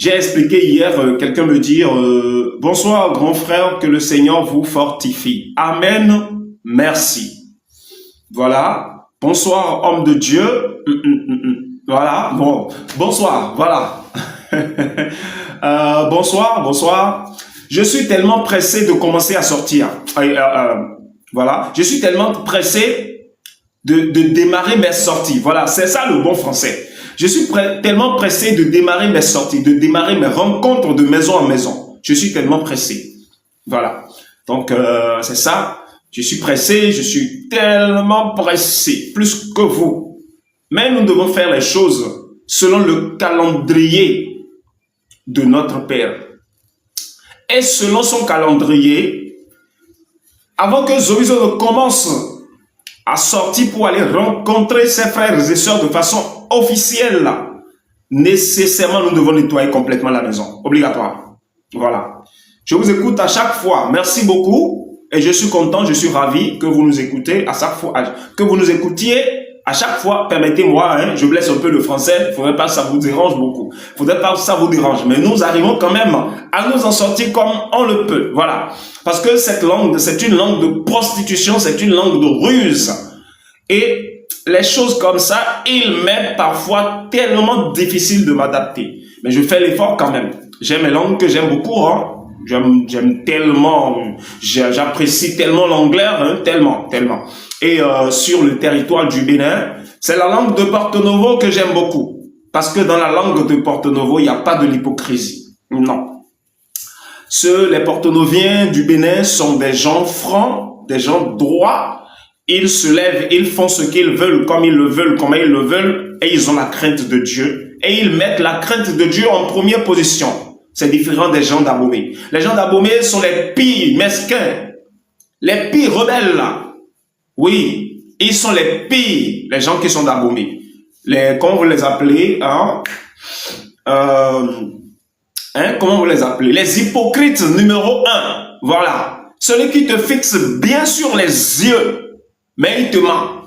J'ai expliqué hier, quelqu'un me dit, bonsoir grand frère, que le Seigneur vous fortifie. Amen, merci. Voilà, bonsoir homme de Dieu. Voilà, bon, bonsoir, voilà. Bonsoir. Je suis tellement pressé de commencer à sortir. Voilà, je suis tellement pressé de démarrer mes sorties. Voilà, c'est ça le bon français. Je suis tellement pressé de démarrer mes sorties, de démarrer mes rencontres de maison en maison. Je suis tellement pressé. Voilà. Donc, c'est ça. Je suis pressé, je suis tellement pressé, plus que vous. Mais nous devons faire les choses selon le calendrier de notre Père. Et selon son calendrier, avant que Zoïzo ne commence à sortir pour aller rencontrer ses frères et sœurs de façon officielle, nécessairement nous devons nettoyer complètement la maison. Obligatoire. Voilà. Je vous écoute à chaque fois. Merci beaucoup. Et je suis content, je suis ravi que vous nous écoutez à chaque fois, que vous nous écoutiez à chaque fois. Permettez-moi, je blesse un peu le français. Il ne faudrait pas que ça vous dérange beaucoup. Il ne faudrait pas que ça vous dérange. Mais nous arrivons quand même à nous en sortir comme on le peut. Voilà. Parce que cette langue, c'est une langue de prostitution, c'est une langue de ruse. Et les choses comme ça, il m'est parfois tellement difficile de m'adapter. Mais je fais l'effort quand même. J'aime les langues que j'aime beaucoup, J'aime tellement, j'apprécie tellement l'anglais, tellement. Et sur le territoire du Bénin, c'est la langue de Porto Novo que j'aime beaucoup. Parce que dans la langue de Porto Novo, il n'y a pas de l'hypocrisie. Non. Les Porto-Noviens du Bénin sont des gens francs, des gens droits. Ils se lèvent, ils font ce qu'ils veulent, comme ils le veulent, comment ils le veulent. Et ils ont la crainte de Dieu. Et ils mettent la crainte de Dieu en première position. C'est différent des gens d'Abomey. Les gens d'Abomey sont les pires mesquins, les pires rebelles. Oui, ils sont les pires, les gens qui sont d'Abomey. Comment vous les appelez, comment vous les appelez? Les hypocrites numéro 1. Voilà. Celui qui te fixe bien sur les yeux, mais il te ment.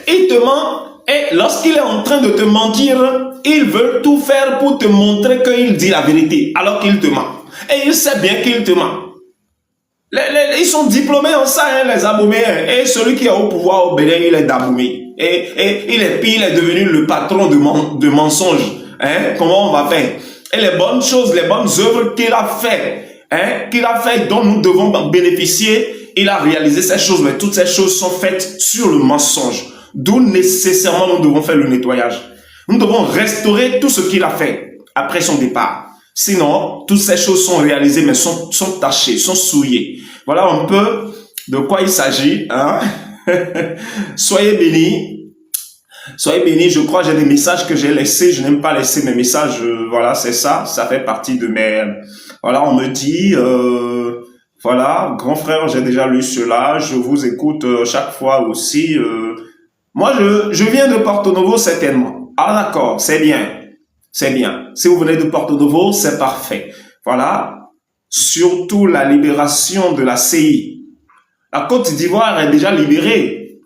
Il te ment. Et lorsqu'il est en train de te mentir, il veut tout faire pour te montrer qu'il dit la vérité, alors qu'il te ment. Et il sait bien qu'il te ment. Ils sont diplômés en ça, les Aboméens. Et celui qui est au pouvoir au Bénin, il est d'Abomey. Et il est pire, il est devenu le patron de mensonges. Comment on va faire? Et les bonnes choses, les bonnes œuvres qu'il a fait, dont nous devons bénéficier, il a réalisé ces choses, mais toutes ces choses sont faites sur le mensonge. D'où nécessairement nous devons faire le nettoyage. Nous devons restaurer tout ce qu'il a fait après son départ. Sinon, toutes ces choses sont réalisées, mais sont tachées, sont souillées. Voilà un peu de quoi il s'agit. Soyez bénis. Soyez bénis. Je crois que j'ai des messages que j'ai laissés. Je n'aime pas laisser mes messages. Voilà, c'est ça. Ça fait partie de mes... Voilà, on me dit... voilà, grand frère, j'ai déjà lu cela. Je vous écoute chaque fois aussi. Moi, je viens de Porto Novo, certainement. Ah, d'accord, c'est bien. C'est bien. Si vous venez de Porto Novo, c'est parfait. Voilà. Surtout la libération de la CI. La Côte d'Ivoire est déjà libérée.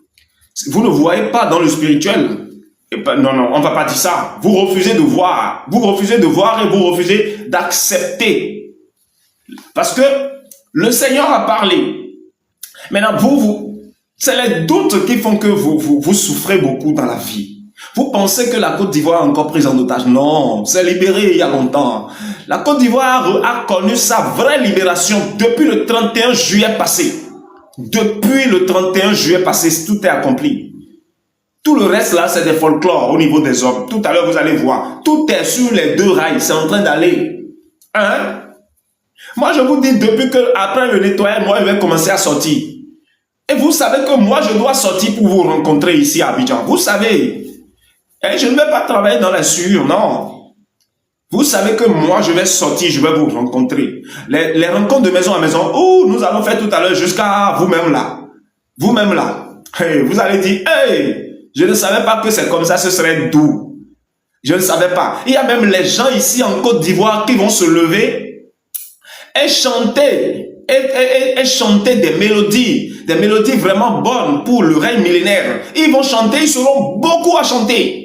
Vous ne voyez pas dans le spirituel. Non, on ne va pas dire ça. Vous refusez de voir. Vous refusez de voir et vous refusez d'accepter. Parce que le Seigneur a parlé. Maintenant, c'est les doutes qui font que vous souffrez beaucoup dans la vie. Vous pensez que la Côte d'Ivoire est encore prise en otage? Non, c'est libéré il y a longtemps. La Côte d'Ivoire a connu sa vraie libération depuis le 31 juillet passé. Depuis le 31 juillet passé, tout est accompli. Tout le reste là, c'est des folklores au niveau des hommes. Tout à l'heure, vous allez voir. Tout est sur les deux rails, c'est en train d'aller. Moi, je vous dis, depuis que après le nettoyage, moi, je vais commencer à sortir. Et vous savez que moi, je dois sortir pour vous rencontrer ici à Abidjan. Vous savez. Et je ne vais pas travailler dans la sueur, non. Vous savez que moi, je vais sortir, je vais vous rencontrer. Les rencontres de maison à maison, nous allons faire tout à l'heure jusqu'à vous-même là. Vous-même là. Hey, vous allez dire, je ne savais pas que c'est comme ça, ce serait doux. Je ne savais pas. Il y a même les gens ici en Côte d'Ivoire qui vont se lever et chanter. Et chanter des mélodies vraiment bonnes pour le règne millénaire. Ils vont chanter, ils seront beaucoup à chanter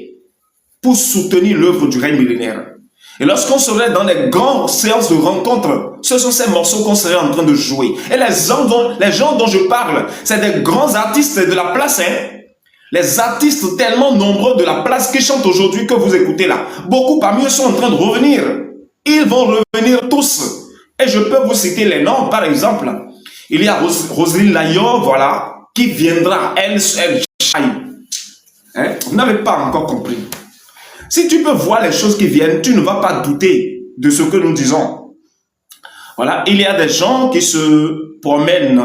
pour soutenir l'œuvre du règne millénaire. Et lorsqu'on serait dans les grandes séances de rencontres, ce sont ces morceaux qu'on serait en train de jouer. Et les gens dont je parle, c'est des grands artistes de la place, hein. Les artistes tellement nombreux de la place qui chantent aujourd'hui que vous écoutez là. Beaucoup parmi eux sont en train de revenir. Ils vont revenir tous. Et je peux vous citer les noms, par exemple. Il y a Roselyne Layo, voilà, qui viendra, elle, hein? Vous n'avez pas encore compris. Si tu peux voir les choses qui viennent, tu ne vas pas douter de ce que nous disons. Voilà, il y a des gens qui se promènent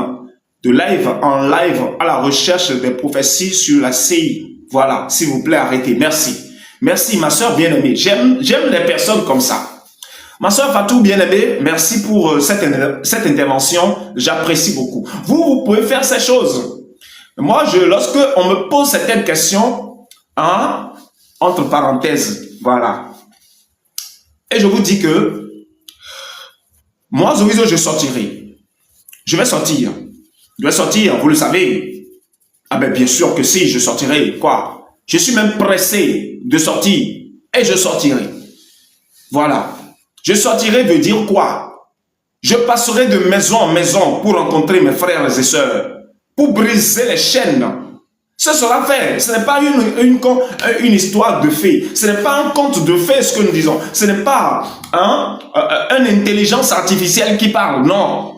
de live en live à la recherche des prophéties sur la CI. Voilà, s'il vous plaît, arrêtez. Merci. Merci, ma soeur bien-aimée. J'aime les personnes comme ça. Ma soeur Fatou bien-aimée, merci pour cette intervention. J'apprécie beaucoup. Vous pouvez faire ces choses. Moi, lorsque on me pose certaines questions, hein, entre parenthèses, voilà. Et je vous dis que moi, Zoviso, je sortirai. Je vais sortir. Je vais sortir, vous le savez. Ah ben bien sûr que si, je sortirai. Quoi? Je suis même pressé de sortir. Et je sortirai. Voilà. Je sortirai veut dire quoi? Je passerai de maison en maison pour rencontrer mes frères et sœurs. Pour briser les chaînes. Ce sera fait. Ce n'est pas une histoire de fées. Ce n'est pas un conte de fées ce que nous disons. Ce n'est pas une intelligence artificielle qui parle. Non.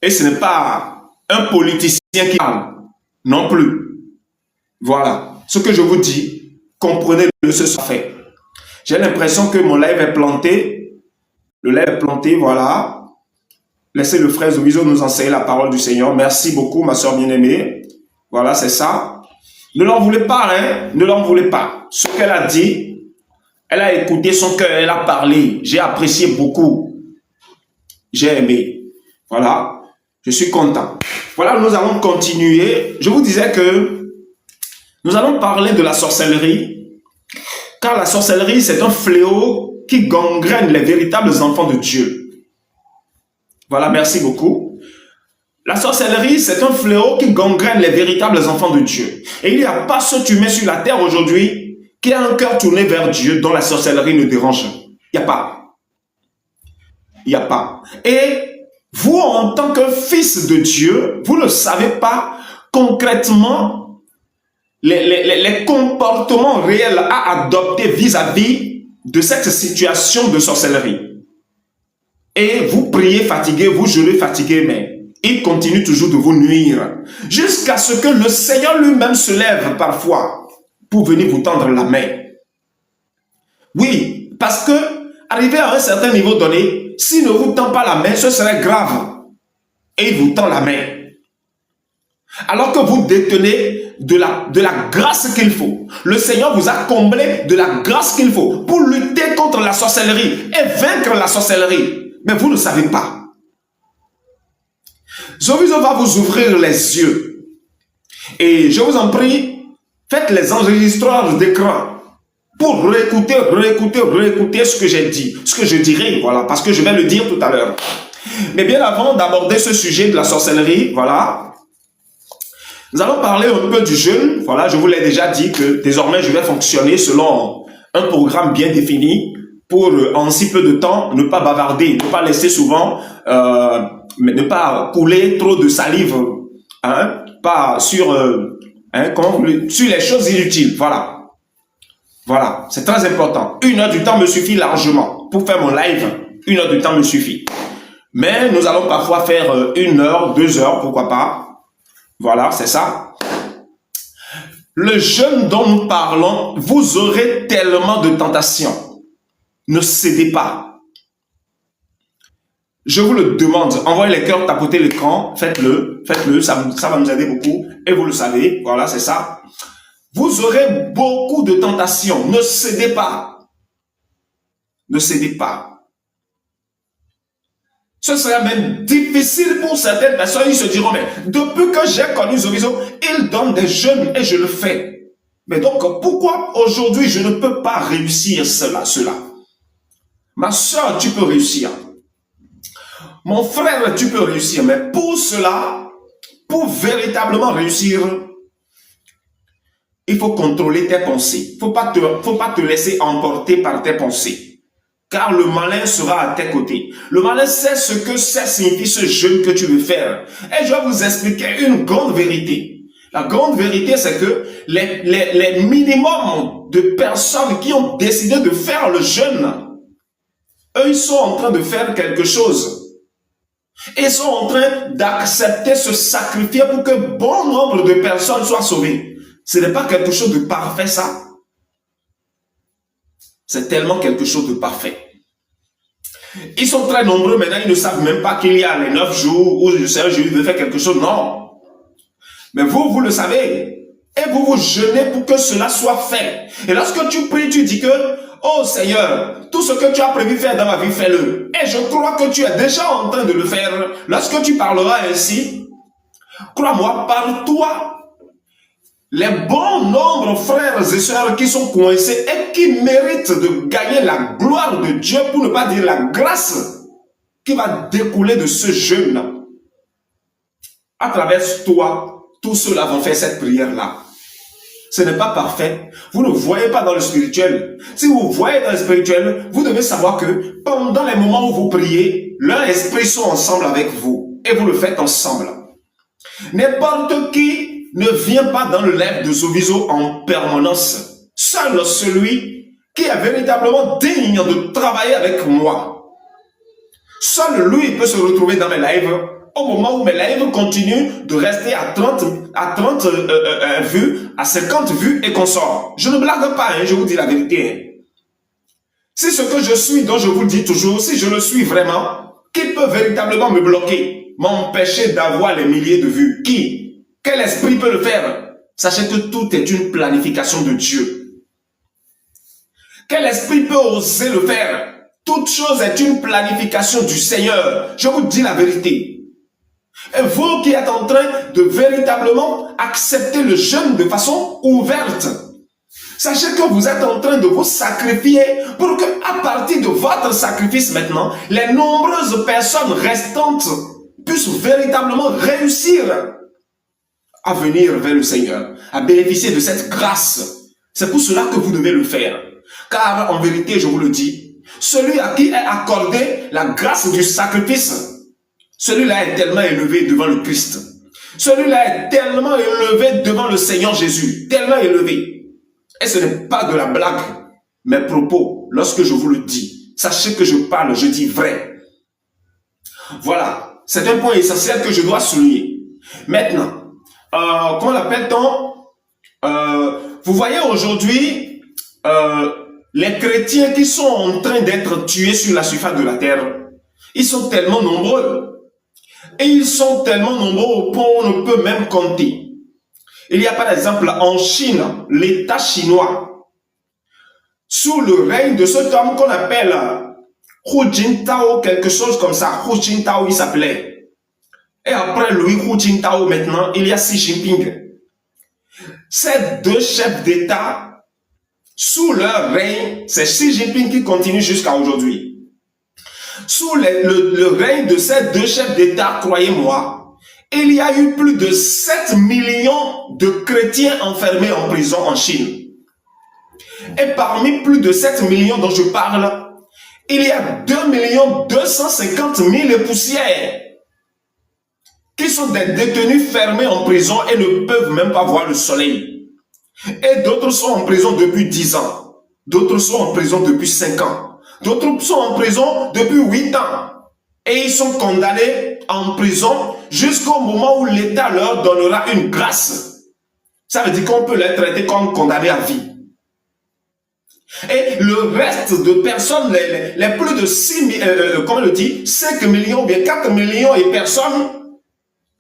Et ce n'est pas un politicien qui parle. Non plus. Voilà. Ce que je vous dis, comprenez-le, ce sera fait. J'ai l'impression que mon live est planté. Le live est planté, voilà. Laissez le frère Zoviso nous enseigner la parole du Seigneur. Merci beaucoup, ma soeur bien-aimée. Voilà, c'est ça. Ne l'en voulez pas, hein. Ne l'en voulez pas. Ce qu'elle a dit, elle a écouté son cœur, elle a parlé. J'ai apprécié beaucoup. J'ai aimé. Voilà. Je suis content. Voilà, nous allons continuer. Je vous disais que nous allons parler de la sorcellerie. Car la sorcellerie, c'est un fléau qui gangrène les véritables enfants de Dieu. Voilà, merci beaucoup. La sorcellerie, c'est un fléau qui gangrène les véritables enfants de Dieu. Et il n'y a pas ce humain sur la terre aujourd'hui qui a un cœur tourné vers Dieu dont la sorcellerie ne dérange. Il n'y a pas. Il n'y a pas. Et vous, en tant que fils de Dieu, vous ne savez pas concrètement les comportements réels à adopter vis-à-vis de cette situation de sorcellerie. Et vous priez fatigué, vous jeûnez fatigué, mais il continue toujours de vous nuire. Jusqu'à ce que le Seigneur lui-même se lève parfois pour venir vous tendre la main. Oui, parce que arrivé à un certain niveau donné, s'il ne vous tend pas la main, ce serait grave. Et il vous tend la main. Alors que vous détenez de la grâce qu'il faut. Le Seigneur vous a comblé de la grâce qu'il faut pour lutter contre la sorcellerie et vaincre la sorcellerie. Mais vous ne savez pas. Zoviso va vous ouvrir les yeux. Et je vous en prie, faites les enregistreurs d'écran pour réécouter ce que j'ai dit. Ce que je dirai, voilà, parce que je vais le dire tout à l'heure. Mais bien avant d'aborder ce sujet de la sorcellerie, voilà, nous allons parler un peu du jeûne. Voilà, je vous l'ai déjà dit que désormais je vais fonctionner selon un programme bien défini pour en si peu de temps ne pas bavarder, ne pas laisser souvent, mais ne pas couler trop de salive, hein, pas sur, sur les choses inutiles. Voilà. Voilà, c'est très important. 1 heure du temps me suffit largement. Pour faire mon live, 1 heure du temps me suffit. Mais nous allons parfois faire 1 heure, 2 heures, pourquoi pas. Voilà, c'est ça. Le jeûne dont nous parlons, vous aurez tellement de tentations. Ne cédez pas. Je vous le demande, envoyez les cœurs, tapotez l'écran, faites-le, ça va nous aider beaucoup. Et vous le savez, voilà, c'est ça. Vous aurez beaucoup de tentations. Ne cédez pas. Ne cédez pas. Ce serait même difficile pour certaines personnes. Ils se diront, mais depuis que j'ai connu Zoviso, il donne des jeûnes et je le fais. Mais donc, pourquoi aujourd'hui je ne peux pas réussir cela? Ma soeur, tu peux réussir. Mon frère, tu peux réussir. Mais pour cela, pour véritablement réussir, Il faut contrôler tes pensées. Faut pas te laisser emporter par tes pensées. Car le malin sera à tes côtés. Le malin sait ce que ça signifie ce jeûne que tu veux faire. Et je vais vous expliquer une grande vérité. La grande vérité, c'est que les minimums de personnes qui ont décidé de faire le jeûne, eux, ils sont en train de faire quelque chose. Ils sont en train d'accepter se sacrifier pour que bon nombre de personnes soient sauvées. Ce n'est pas quelque chose de parfait, ça. C'est tellement quelque chose de parfait. Ils sont très nombreux maintenant, ils ne savent même pas qu'il y a les 9 jours où je sais, je vais faire quelque chose. Non. Mais vous le savez. Et vous vous jeûnez pour que cela soit fait. Et lorsque tu pries, tu dis que, oh Seigneur, tout ce que tu as prévu faire dans ma vie, fais-le. Et je crois que tu es déjà en train de le faire. Lorsque tu parleras ainsi, crois-moi, par toi, les bons nombres frères et sœurs qui sont coincés et qui méritent de gagner la gloire de Dieu, pour ne pas dire la grâce qui va découler de ce jeûne. À travers toi, tous ceux-là vont faire cette prière-là. Ce n'est pas parfait. Vous ne voyez pas dans le spirituel. Si vous voyez dans le spirituel, vous devez savoir que pendant les moments où vous priez, leurs esprits sont ensemble avec vous. Et vous le faites ensemble. N'importe qui ne vient pas dans le live de Zoviso en permanence. Seul celui qui est véritablement digne de travailler avec moi. Seul lui peut se retrouver dans mes lives au moment où mes lives continuent de rester à 30 vues, à 50 vues et qu'on sort. Je ne blague pas, je vous dis la vérité. Si ce que je suis, dont je vous le dis toujours, si je le suis vraiment, qui peut véritablement me bloquer, m'empêcher d'avoir les milliers de vues? Qui? Quel esprit peut le faire? Sachez que tout est une planification de Dieu. Quel esprit peut oser le faire? Toute chose est une planification du Seigneur. Je vous dis la vérité. Et vous qui êtes en train de véritablement accepter le jeûne de façon ouverte, sachez que vous êtes en train de vous sacrifier pour que, à partir de votre sacrifice maintenant, les nombreuses personnes restantes puissent véritablement réussir à venir vers le Seigneur, à bénéficier de cette grâce. C'est pour cela que vous devez le faire. Car en vérité, je vous le dis, celui à qui est accordée la grâce du sacrifice, celui-là est tellement élevé devant le Christ. Celui-là est tellement élevé devant le Seigneur Jésus. Tellement élevé. Et ce n'est pas de la blague. Mes propos, lorsque je vous le dis, sachez que je parle, je dis vrai. Voilà. C'est un point essentiel que je dois souligner. Maintenant, comment l'appelle-t-on? Vous voyez aujourd'hui, les chrétiens qui sont en train d'être tués sur la surface de la terre, ils sont tellement nombreux. Et ils sont tellement nombreux au point où on ne peut même compter. Il y a par exemple en Chine, l'État chinois, sous le règne de cet homme qu'on appelle Hu Jintao, quelque chose comme ça. Hu Jintao, il s'appelait. Et après lui, Hu Jintao, maintenant, il y a Xi Jinping. Ces deux chefs d'État, sous leur règne, c'est Xi Jinping qui continue jusqu'à aujourd'hui. Sous le règne de ces deux chefs d'État, croyez-moi, il y a eu plus de 7 millions de chrétiens enfermés en prison en Chine. Et parmi plus de 7 millions dont je parle, il y a 2 250 000 poussières qui sont des détenus fermés en prison et ne peuvent même pas voir le soleil. Et d'autres sont en prison depuis 10 ans. D'autres sont en prison depuis 5 ans. D'autres sont en prison depuis 8 ans. Et ils sont condamnés en prison jusqu'au moment où l'État leur donnera une grâce. Ça veut dire qu'on peut les traiter comme condamnés à vie. Et le reste de personnes, les plus de 5 millions ou bien 4 millions de personnes,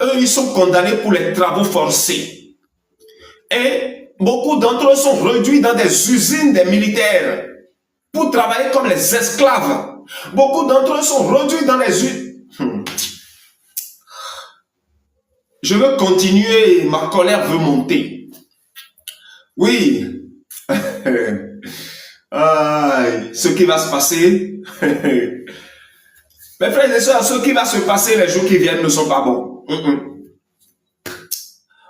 eux, ils sont condamnés pour les travaux forcés. Et beaucoup d'entre eux sont réduits dans des usines des militaires pour travailler comme les esclaves. Beaucoup d'entre eux sont réduits dans les usines. Je veux continuer, ma colère veut monter. Oui. Ce qui va se passer. Mes frères et sœurs, ce qui va se passer les jours qui viennent ne sont pas bons.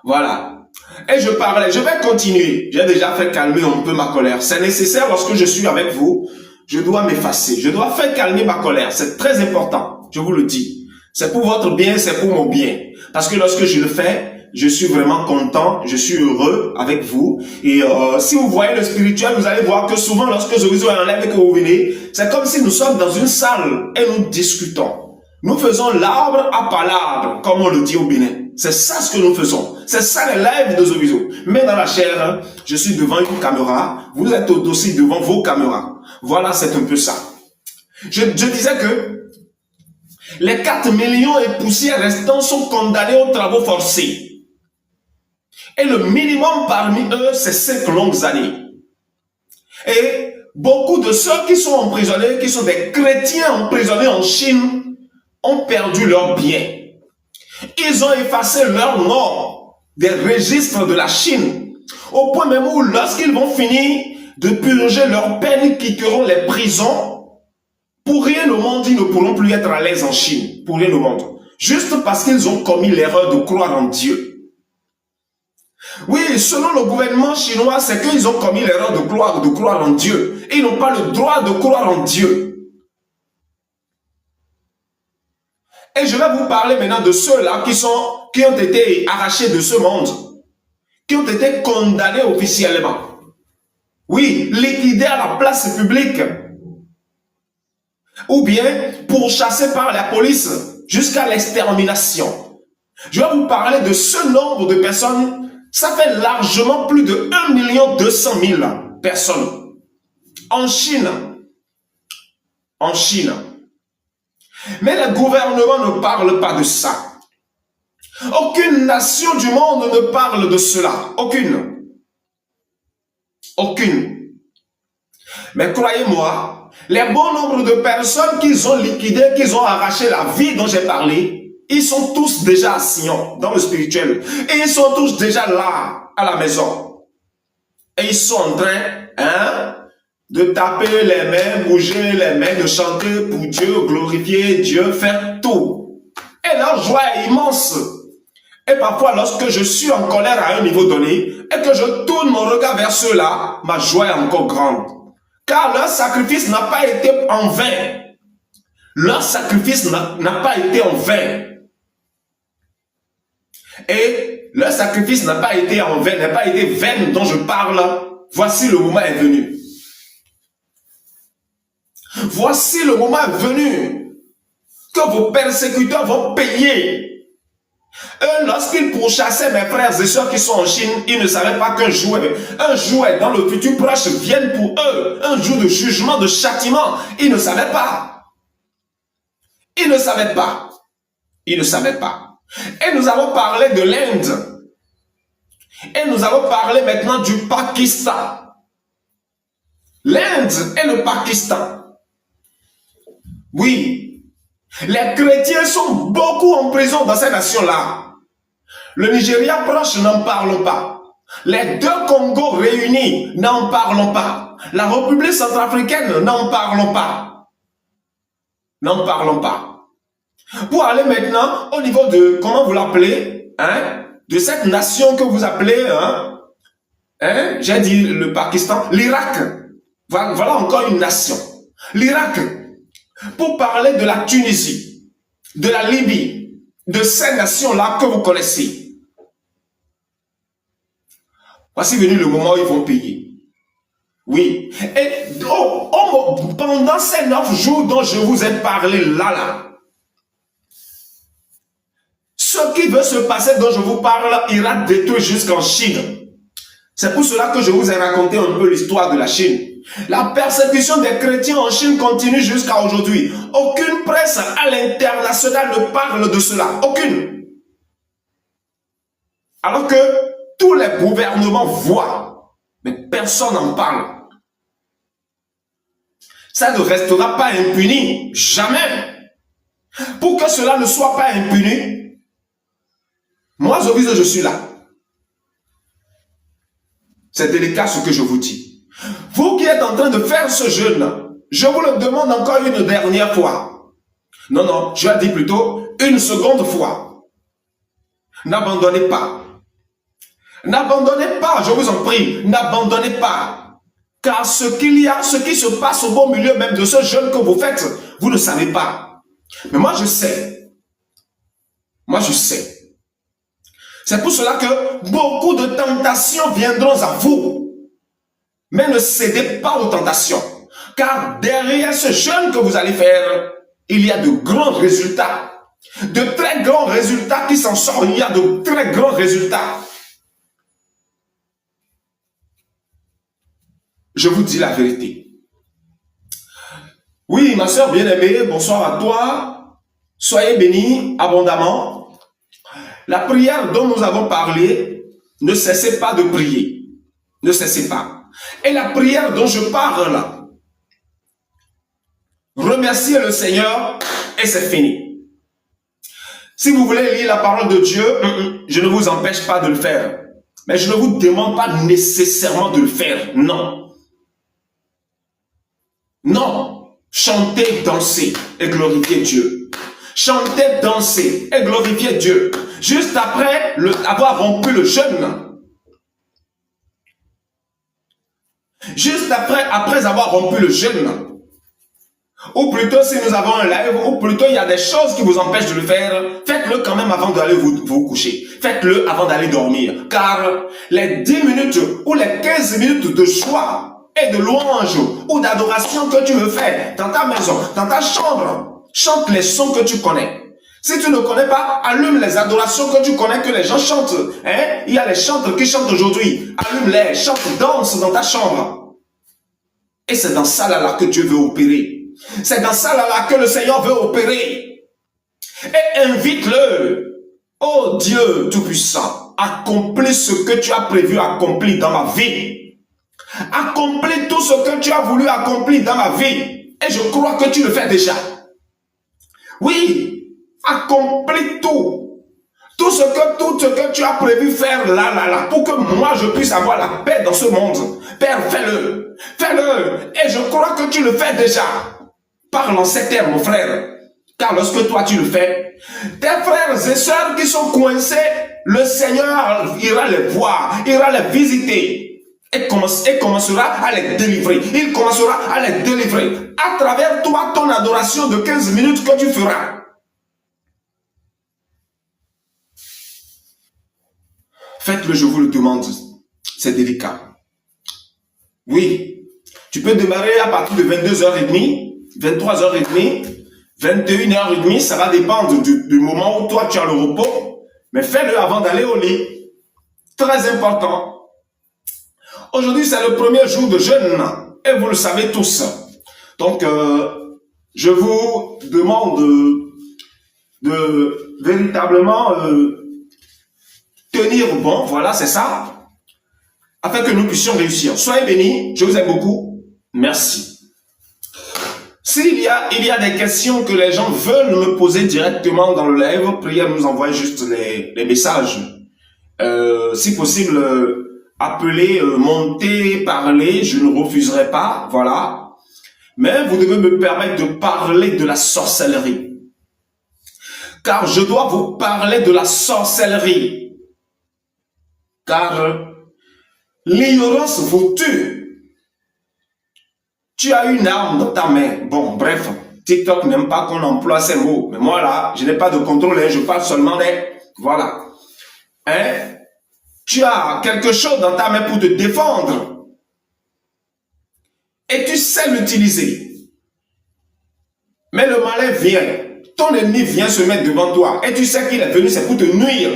Voilà. Et je parlais, je vais continuer. J'ai déjà fait calmer un peu ma colère. C'est nécessaire lorsque je suis avec vous. Je dois m'effacer. Je dois faire calmer ma colère. C'est très important. Je vous le dis. C'est pour votre bien, c'est pour mon bien. Parce que lorsque je le fais, je suis vraiment content, je suis heureux avec vous. Et si vous voyez le spirituel, vous allez voir que souvent lorsque je vous enlève et que vous venez, c'est comme si nous sommes dans une salle et nous discutons. Nous faisons l'arbre à palabre, comme on le dit au Bénin. C'est ça ce que nous faisons. C'est ça les lives de Zoviso. Mais dans la chair, je suis devant une caméra, vous êtes aussi devant vos caméras. Voilà, c'est un peu ça. Je disais que les 4 millions et poussières restants sont condamnés aux travaux forcés. Et le minimum parmi eux, c'est 5 longues années. Et beaucoup de ceux qui sont emprisonnés, qui sont des chrétiens emprisonnés en Chine, ont perdu leurs biens. Ils ont effacé leur nom des registres de la Chine, au point même où lorsqu'ils vont finir de purger leur peine, ils quitteront les prisons. Pour rien au monde, ils ne pourront plus être à l'aise en Chine. Pour rien au monde. Juste parce qu'ils ont commis l'erreur de croire en Dieu. Oui, selon le gouvernement chinois, c'est qu'ils ont commis l'erreur de croire en Dieu. Ils n'ont pas le droit de croire en Dieu. Et je vais vous parler maintenant de ceux-là qui ont été arrachés de ce monde. Qui ont été condamnés officiellement. Oui, liquidés à la place publique. Ou bien pourchassés par la police jusqu'à l'extermination. Je vais vous parler de ce nombre de personnes. Ça fait largement plus de 1 200 000 personnes en Chine. En Chine. Mais le gouvernement ne parle pas de ça. Aucune nation du monde ne parle de cela. Aucune. Aucune. Mais croyez-moi, les bons nombres de personnes qu'ils ont liquidées, qu'ils ont arraché la vie dont j'ai parlé, ils sont tous déjà à Sion, dans le spirituel. Et ils sont tous déjà là, à la maison. Et ils sont en train, de taper les mains, bouger les mains, de chanter pour Dieu, glorifier Dieu, faire tout. Et leur joie est immense. Et parfois, lorsque je suis en colère à un niveau donné, et que je tourne mon regard vers ceux-là, ma joie est encore grande. Car leur sacrifice n'a pas été en vain. Leur sacrifice n'a pas été en vain. Et leur sacrifice n'a pas été en vain, n'a pas été vain dont je parle. Voici le moment est venu. Voici le moment est venu que vos persécuteurs vont payer. Eux, lorsqu'ils pourchassaient mes frères et sœurs qui sont en Chine, ils ne savaient pas qu'un jouet dans le futur proche vienne pour eux. Un jour de jugement, de châtiment. Ils ne savaient pas. Ils ne savaient pas. Ils ne savaient pas. Et nous avons parlé de l'Inde. Et nous allons parler maintenant du Pakistan. L'Inde et le Pakistan. Oui. Les chrétiens sont beaucoup en prison dans ces nations-là. Le Nigeria proche, n'en parlons pas. Les deux Congos réunis, n'en parlons pas. La République centrafricaine, n'en parlons pas. N'en parlons pas. Pour aller maintenant au niveau de, comment vous l'appelez, de cette nation que vous appelez, j'ai dit le Pakistan, l'Irak. Voilà encore une nation. L'Irak. Pour parler de la Tunisie, de la Libye, de ces nations-là que vous connaissez. Voici venu le moment où ils vont payer. Oui. Et pendant ces 9 jours dont je vous ai parlé là, ce qui veut se passer dont je vous parle ira détruire jusqu'en Chine. C'est pour cela que je vous ai raconté un peu l'histoire de la Chine. La persécution des chrétiens en Chine continue jusqu'à aujourd'hui. Aucune presse à l'international ne parle de cela. Aucune. Alors que tous les gouvernements voient, mais personne n'en parle. Ça ne restera pas impuni. Jamais. Pour que cela ne soit pas impuni, moi, je suis là. C'est délicat ce que je vous dis. Vous qui êtes en train de faire ce jeûne, je vous le demande encore une dernière fois. Non, je vais dire plutôt une seconde fois. N'abandonnez pas. N'abandonnez pas, je vous en prie, n'abandonnez pas. Car ce qui se passe au beau milieu même de ce jeûne que vous faites, vous ne savez pas. Mais moi je sais. Moi je sais. C'est pour cela que beaucoup de tentations viendront à vous. Mais ne cédez pas aux tentations. Car derrière ce jeûne que vous allez faire, il y a de grands résultats. De très grands résultats qui s'en sortent. Il y a de très grands résultats. Je vous dis la vérité. Oui, ma soeur bien-aimée, bonsoir à toi. Soyez bénis abondamment. La prière dont nous avons parlé, ne cessez pas de prier. Ne cessez pas. Et la prière dont je parle, remerciez le Seigneur et c'est fini. Si vous voulez lire la parole de Dieu, je ne vous empêche pas de le faire. Mais je ne vous demande pas nécessairement de le faire. Non. Non. Chantez, dansez et glorifiez Dieu. Chantez, dansez et glorifiez Dieu. Juste après avoir rompu le jeûne. Juste après avoir rompu le jeûne. Ou plutôt si nous avons un live, ou plutôt il y a des choses qui vous empêchent de le faire, faites-le quand même avant d'aller vous coucher. Faites-le avant d'aller dormir. Car les 10 minutes ou les 15 minutes de joie et de louange ou d'adoration que tu veux faire dans ta maison, dans ta chambre, chante les sons que tu connais. Si tu ne connais pas, allume les adorations que tu connais, que les gens chantent. Hein? Il y a les chanteurs qui chantent aujourd'hui. Allume-les, chante, danse dans ta chambre. Et c'est dans ça là que Dieu veut opérer. C'est dans ça là que le Seigneur veut opérer. Et invite-le. Oh Dieu Tout-Puissant, accomplis ce que tu as prévu accomplir dans ma vie. Accomplis tout ce que tu as voulu accomplir dans ma vie. Et je crois que tu le fais déjà. Oui, accomplis tout. Tout ce que tu as prévu faire là, pour que moi je puisse avoir la paix dans ce monde. Père, fais-le. Fais-le. Et je crois que tu le fais déjà. Parle en ces termes, mon frère. Car lorsque toi tu le fais, tes frères et sœurs qui sont coincés, le Seigneur ira les voir, ira les visiter et commencera à les délivrer. Il commencera à les délivrer à travers toi, ton adoration de 15 minutes que tu feras. Faites-le, je vous le demande. C'est délicat. Oui, tu peux démarrer à partir de 22h30. 23h30, 21h30, ça va dépendre du moment où toi tu as le repos, mais fais-le avant d'aller au lit. Très important. Aujourd'hui, c'est le premier jour de jeûne et vous le savez tous. Donc, je vous demande de véritablement tenir bon, voilà, c'est ça, afin que nous puissions réussir. Soyez bénis, je vous aime beaucoup. Merci. S'il y a des questions que les gens veulent me poser directement dans le live, priez à nous envoyer juste les messages. Si possible, appelez, montez, parlez, je ne refuserai pas, voilà. Mais vous devez me permettre de parler de la sorcellerie. Car je dois vous parler de la sorcellerie. Car l'ignorance vous tue. Tu as une arme dans ta main. Bon, bref, TikTok n'aime pas qu'on emploie ces mots. Mais moi là, je n'ai pas de contrôle, je parle seulement des... Voilà. Hein? Tu as quelque chose dans ta main pour te défendre. Et tu sais l'utiliser. Mais le malin vient. Ton ennemi vient se mettre devant toi. Et tu sais qu'il est venu, c'est pour te nuire.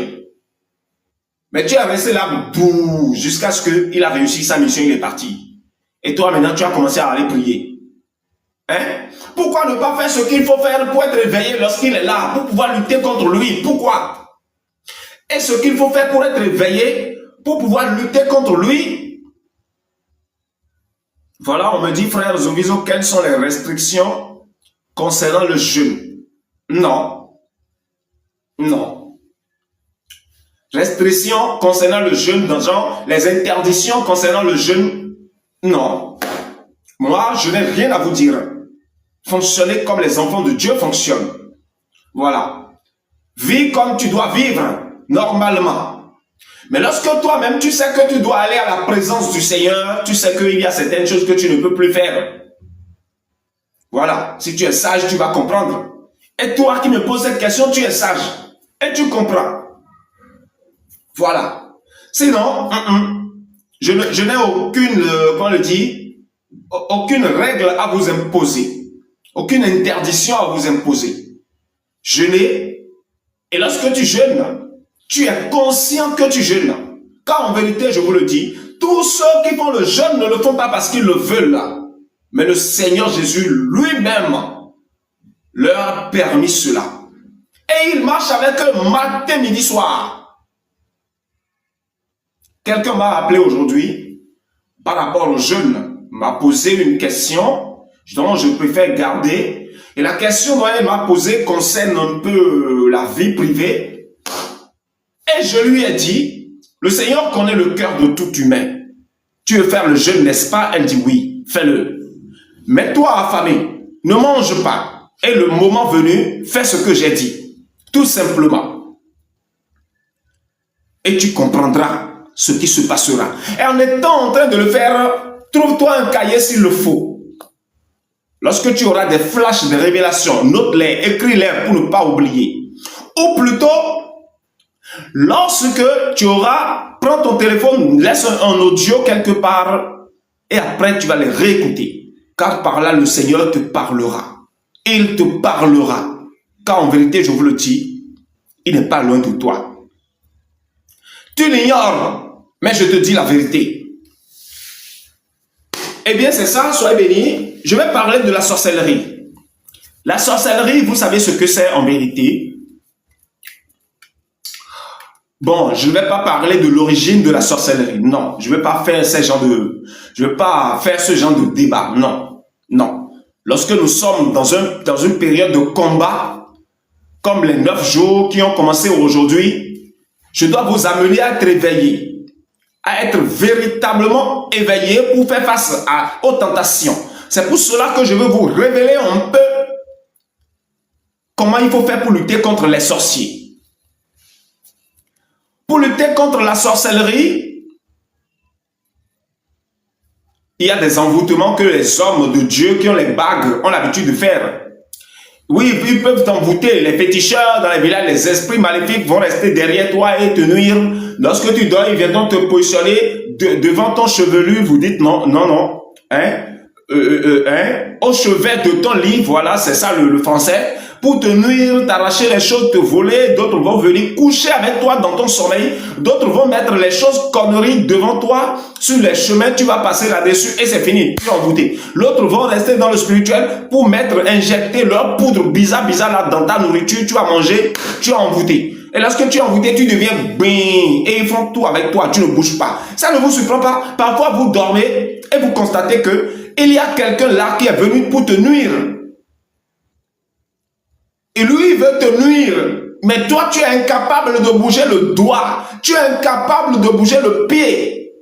Mais tu as resté là, jusqu'à ce qu'il a réussi sa mission, il est parti. Et toi, maintenant, tu as commencé à aller prier. Hein? Pourquoi ne pas faire ce qu'il faut faire pour être éveillé lorsqu'il est là, pour pouvoir lutter contre lui? Pourquoi? Et ce qu'il faut faire pour être éveillé, pour pouvoir lutter contre lui? Voilà, on me dit, frère Zoviso, quelles sont les restrictions concernant le jeûne? Non. Non. Restrictions concernant le jeûne, dans genre, les interdictions concernant le jeûne? Non. Moi, je n'ai rien à vous dire. Fonctionnez comme les enfants de Dieu fonctionnent. Voilà. Vis comme tu dois vivre, normalement. Mais lorsque toi-même, tu sais que tu dois aller à la présence du Seigneur, tu sais qu'il y a certaines choses que tu ne peux plus faire. Voilà. Si tu es sage, tu vas comprendre. Et toi qui me poses cette question, tu es sage. Et tu comprends. Voilà. Sinon, je n'ai aucune, comment le dire, aucune règle à vous imposer. Aucune interdiction à vous imposer. Jeûner. Et lorsque tu jeûnes, tu es conscient que tu jeûnes. Car en vérité, je vous le dis, tous ceux qui font le jeûne ne le font pas parce qu'ils le veulent. Mais le Seigneur Jésus lui-même leur a permis cela. Et il marche avec eux matin, midi, soir. Quelqu'un m'a appelé aujourd'hui par rapport au jeûne, m'a posé une question dont je préfère garder. Et la question dont elle m'a posée concerne un peu la vie privée. Et je lui ai dit, le Seigneur connaît le cœur de tout humain. Tu veux faire le jeûne, n'est-ce pas? Elle dit oui, fais-le. Mets-toi affamé, ne mange pas. Et le moment venu, fais ce que j'ai dit. Tout simplement. Et tu comprendras ce qui se passera. Et en étant en train de le faire, trouve-toi un cahier s'il le faut. Lorsque tu auras des flashs de révélation, note-les, écris-les pour ne pas oublier. Ou plutôt, lorsque tu auras, prends ton téléphone, laisse un audio quelque part et après tu vas les réécouter. Car par là, le Seigneur te parlera. Il te parlera. Car en vérité, je vous le dis, il n'est pas loin de toi. Tu l'ignores, mais je te dis la vérité. Eh bien, c'est ça, soyez bénis. Je vais parler de la sorcellerie. La sorcellerie, vous savez ce que c'est en vérité? Bon, je ne vais pas parler de l'origine de la sorcellerie. Non, je ne vais pas faire ce genre de débat. Non. Non. Lorsque nous sommes dans une période de combat, comme les 9 jours qui ont commencé aujourd'hui, je dois vous amener à être éveillé, à être véritablement éveillé pour faire face aux tentations. C'est pour cela que je veux vous révéler un peu comment il faut faire pour lutter contre les sorciers. Pour lutter contre la sorcellerie, il y a des envoûtements que les hommes de Dieu qui ont les bagues ont l'habitude de faire. Oui, ils peuvent t'envoûter. Les féticheurs dans les villages, les esprits maléfiques vont rester derrière toi et te nuire. Lorsque tu dors, ils viendront te positionner devant ton chevelu. Vous dites non, non, non. Au chevet de ton lit, voilà, c'est ça le français. Pour te nuire, t'arracher les choses, te voler. D'autres vont venir coucher avec toi dans ton sommeil. D'autres vont mettre les choses conneries devant toi. Sur les chemins, tu vas passer là-dessus et c'est fini. Tu es envoûté. L'autre vont rester dans le spirituel pour injecter leur poudre bizarre là dans ta nourriture. Tu vas manger, tu es envoûté. Et lorsque tu es envoûté, tu deviens bing. Et ils font tout avec toi, tu ne bouges pas. Ça ne vous surprend pas. Parfois, vous dormez et vous constatez que il y a quelqu'un là qui est venu pour te nuire. Et lui, il veut te nuire. Mais toi, tu es incapable de bouger le doigt. Tu es incapable de bouger le pied.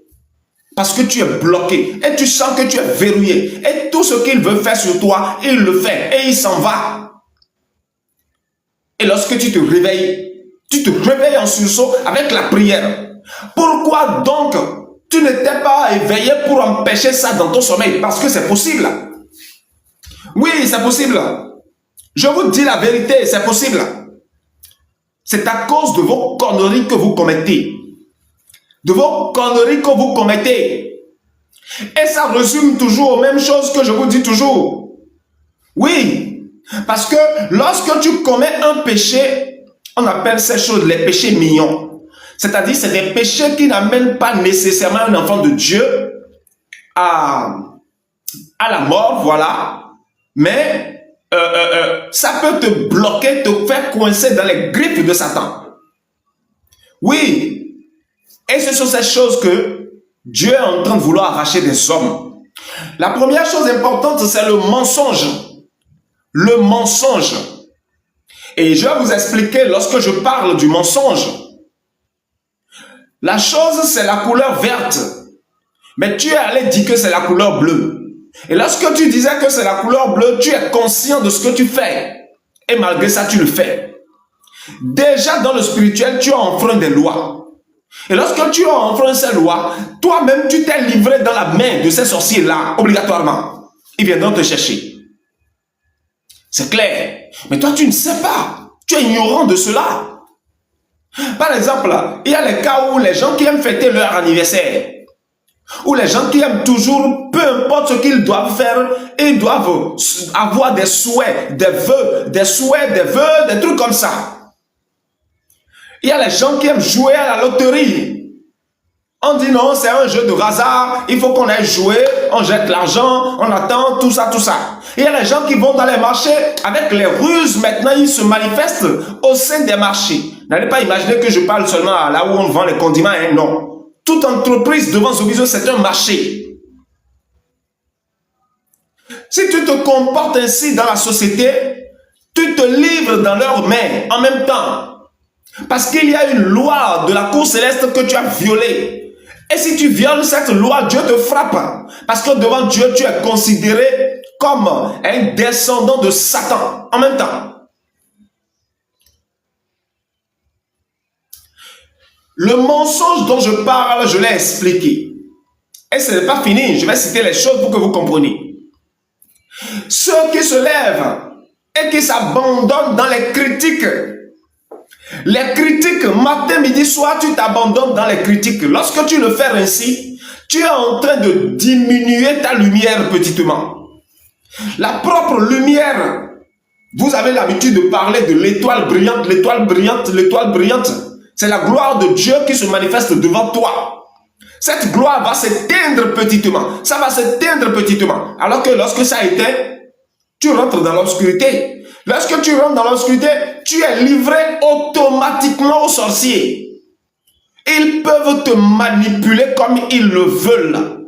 Parce que tu es bloqué. Et tu sens que tu es verrouillé. Et tout ce qu'il veut faire sur toi, il le fait. Et il s'en va. Et lorsque tu te réveilles en sursaut avec la prière. Pourquoi donc tu n'étais pas éveillé pour empêcher ça dans ton sommeil? Parce que c'est possible. Oui, c'est possible. Je vous dis la vérité, c'est possible. C'est à cause de vos conneries que vous commettez. De vos conneries que vous commettez. Et ça résume toujours aux mêmes choses que je vous dis toujours. Oui, parce que lorsque tu commets un péché, on appelle ces choses les péchés mignons. C'est-à-dire, c'est des péchés qui n'amènent pas nécessairement un enfant de Dieu à la mort, voilà. Mais ça peut te bloquer, te faire coincer dans les griffes de Satan. Oui. Et ce sont ces choses que Dieu est en train de vouloir arracher des hommes. La première chose importante, c'est le mensonge. Le mensonge. Et je vais vous expliquer lorsque je parle du mensonge. La chose, c'est la couleur verte. Mais tu es allé dire que c'est la couleur bleue. Et lorsque tu disais que c'est la couleur bleue, tu es conscient de ce que tu fais. Et malgré ça, tu le fais. Déjà dans le spirituel, tu as enfreint des lois. Et lorsque tu as enfreint ces lois, toi-même, tu t'es livré dans la main de ces sorciers-là, obligatoirement. Ils viendront te chercher. C'est clair. Mais toi, tu ne sais pas. Tu es ignorant de cela. Par exemple, il y a les cas où les gens qui aiment fêter leur anniversaire, ou les gens qui aiment toujours, peu importe ce qu'ils doivent faire, ils doivent avoir des souhaits, des vœux, des trucs comme ça. Il y a les gens qui aiment jouer à la loterie. On dit non, c'est un jeu de hasard, il faut qu'on aille jouer, on jette l'argent, on attend, tout ça, tout ça. Il y a les gens qui vont dans les marchés avec les ruses, maintenant ils se manifestent au sein des marchés. N'allez pas imaginer que je parle seulement là où on vend les condiments, hein, non. Toute entreprise devant Zoviso, c'est un marché. Si tu te comportes ainsi dans la société, tu te livres dans leurs mains en même temps. Parce qu'il y a une loi de la cour céleste que tu as violée. Et si tu violes cette loi, Dieu te frappe. Parce que devant Dieu, tu es considéré comme un descendant de Satan en même temps. Le mensonge dont je parle, je l'ai expliqué. Et ce n'est pas fini. Je vais citer les choses pour que vous compreniez. Ceux qui se lèvent et qui s'abandonnent dans les critiques. Les critiques, matin, midi, soir, tu t'abandonnes dans les critiques. Lorsque tu le fais ainsi, tu es en train de diminuer ta lumière petitement. La propre lumière, vous avez l'habitude de parler de l'étoile brillante, l'étoile brillante, l'étoile brillante. C'est la gloire de Dieu qui se manifeste devant toi. Cette gloire va s'éteindre petitement. Ça va s'éteindre petitement. Alors que lorsque ça éteint, tu rentres dans l'obscurité. Lorsque tu rentres dans l'obscurité, tu es livré automatiquement aux sorciers. Ils peuvent te manipuler comme ils le veulent.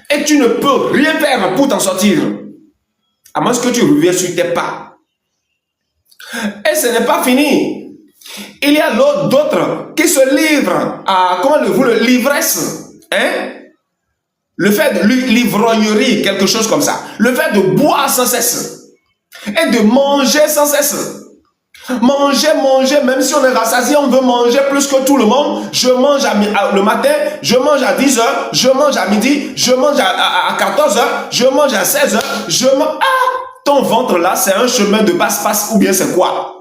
Et tu ne peux rien faire pour t'en sortir. À moins que tu reviennes sur tes pas. Et ce n'est pas fini. Il y a d'autres qui se livrent à, comment vous le l'ivresse. Hein? Le fait de l'ivrognerie, quelque chose comme ça. Le fait de boire sans cesse. Et de manger sans cesse. Manger, même si on est rassasié, on veut manger plus que tout le monde. Je mange le matin, je mange à 10 heures, je mange à midi, je mange à 14 heures, je mange à 16 heures, je mange... Ah! Ton ventre là, c'est un chemin de passe-passe ou bien c'est quoi?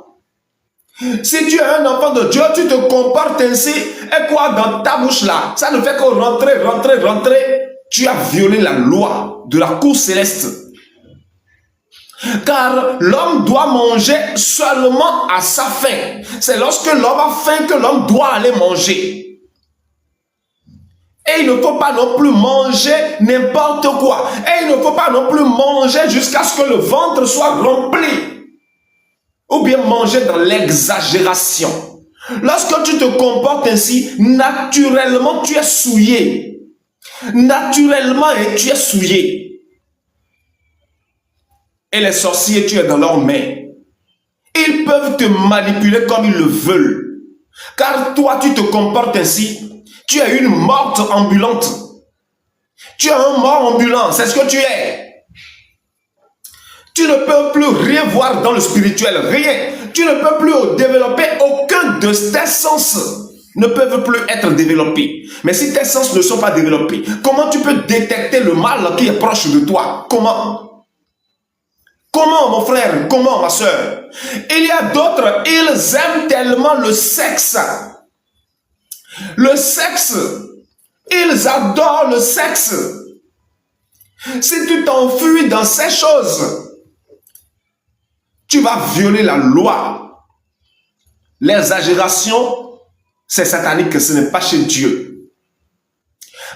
Si tu es un enfant de Dieu, tu te comportes ainsi, et quoi dans ta bouche là? Ça ne fait que rentrer. Tu as violé la loi de la cour céleste. Car l'homme doit manger seulement à sa faim. C'est lorsque l'homme a faim que l'homme doit aller manger. Et il ne faut pas non plus manger n'importe quoi. Et il ne faut pas non plus manger jusqu'à ce que le ventre soit rempli. Ou bien manger dans l'exagération. Lorsque tu te comportes ainsi, naturellement tu es souillé. Naturellement, tu es souillé. Et les sorciers, tu es dans leurs mains. Ils peuvent te manipuler comme ils le veulent. Car toi, tu te comportes ainsi. Tu es une morte ambulante. Tu es un mort ambulant. C'est ce que tu es. Tu ne peux plus rien voir dans le spirituel. Rien. Tu ne peux plus développer aucun de tes sens. Ne peuvent plus être développés. Mais si tes sens ne sont pas développés, comment tu peux détecter le mal qui est proche de toi? Comment? Comment, mon frère? Comment, ma soeur? Il y a d'autres, ils aiment tellement le sexe. Le sexe. Ils adorent le sexe. Si tu t'enfuis dans ces choses, tu vas violer la loi. L'exagération, c'est satanique, ce n'est pas chez Dieu.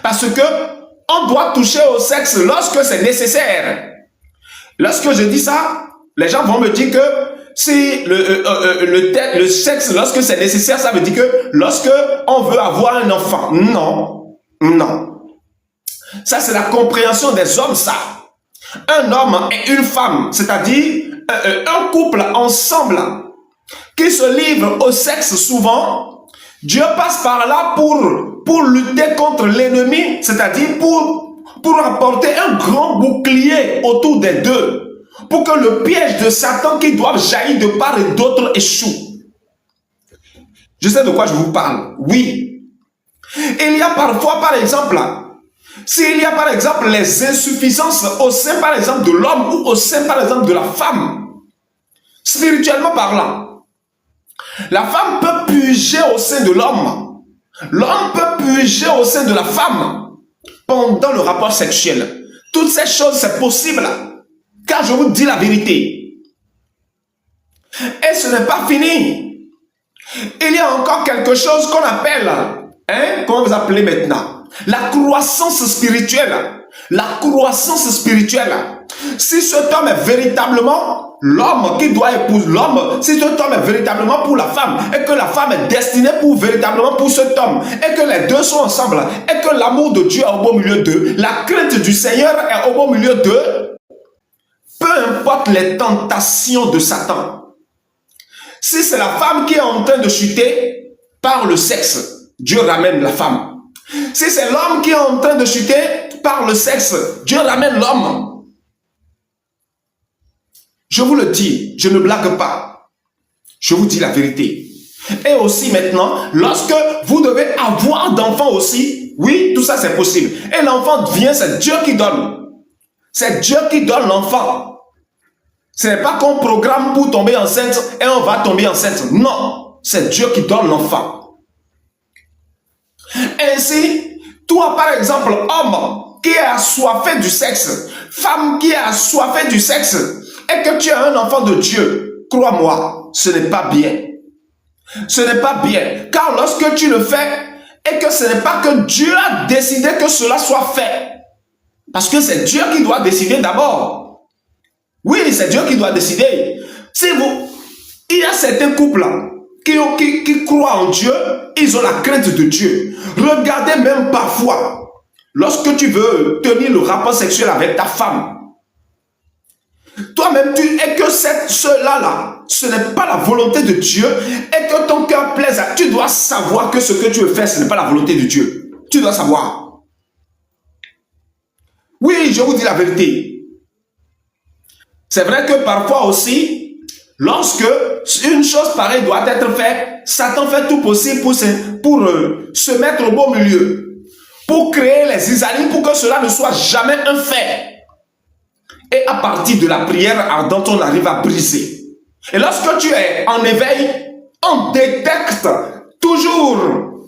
Parce que on doit toucher au sexe lorsque c'est nécessaire. Lorsque je dis ça, les gens vont me dire que si le sexe, lorsque c'est nécessaire, ça veut dire que lorsque on veut avoir un enfant. Non, non. Ça, c'est la compréhension des hommes, ça. Un homme et une femme, c'est-à-dire un couple ensemble qui se livre au sexe souvent, Dieu passe par là pour lutter contre l'ennemi, c'est-à-dire pour apporter un grand bouclier autour des deux, pour que le piège de Satan qui doit jaillir de part et d'autre échoue. Je sais de quoi je vous parle. Oui. Il y a parfois, par exemple, s'il y a par exemple les insuffisances au sein par exemple de l'homme ou au sein par exemple de la femme, spirituellement parlant, la femme peut puiser au sein de l'homme. L'homme peut puiser au sein de la femme pendant le rapport sexuel. Toutes ces choses, c'est possible. Car je vous dis la vérité. Et ce n'est pas fini. Il y a encore quelque chose qu'on appelle, comment vous appelez maintenant? La croissance spirituelle. La croissance spirituelle. Si cet homme est véritablement l'homme qui doit épouser l'homme, si cet homme est véritablement pour la femme, et que la femme est destinée véritablement pour cet homme, et que les deux sont ensemble, et que l'amour de Dieu est au beau milieu d'eux, la crainte du Seigneur est au beau milieu d'eux, peu importe les tentations de Satan. Si c'est la femme qui est en train de chuter par le sexe, Dieu ramène la femme. Si c'est l'homme qui est en train de chuter par le sexe, Dieu ramène l'homme. Je vous le dis, je ne blague pas. Je vous dis la vérité. Et aussi maintenant, lorsque vous devez avoir d'enfants aussi, oui, tout ça c'est possible. Et l'enfant vient, c'est Dieu qui donne. C'est Dieu qui donne l'enfant. Ce n'est pas qu'on programme pour tomber enceinte et on va tomber enceinte. Non, c'est Dieu qui donne l'enfant. Ainsi, toi par exemple, homme qui est assoiffé du sexe, femme qui est assoiffée du sexe, et que tu as un enfant de Dieu, crois-moi, ce n'est pas bien. Ce n'est pas bien. Car lorsque tu le fais, et que ce n'est pas que Dieu a décidé que cela soit fait, parce que c'est Dieu qui doit décider d'abord. Oui, c'est Dieu qui doit décider. Il y a certains couples qui croient en Dieu, ils ont la crainte de Dieu. Regardez même parfois, lorsque tu veux tenir le rapport sexuel avec ta femme, toi-même, et que cela-là, ce n'est pas la volonté de Dieu, et que ton cœur plaise, tu dois savoir que ce que tu veux faire, ce n'est pas la volonté de Dieu. Tu dois savoir. Oui, je vous dis la vérité. C'est vrai que parfois aussi, lorsque une chose pareille doit être faite, Satan fait tout possible pour se mettre au bon milieu, pour créer les isalis, pour que cela ne soit jamais un fait. Et à partir de la prière ardente, on arrive à briser. Et lorsque tu es en éveil, on détecte toujours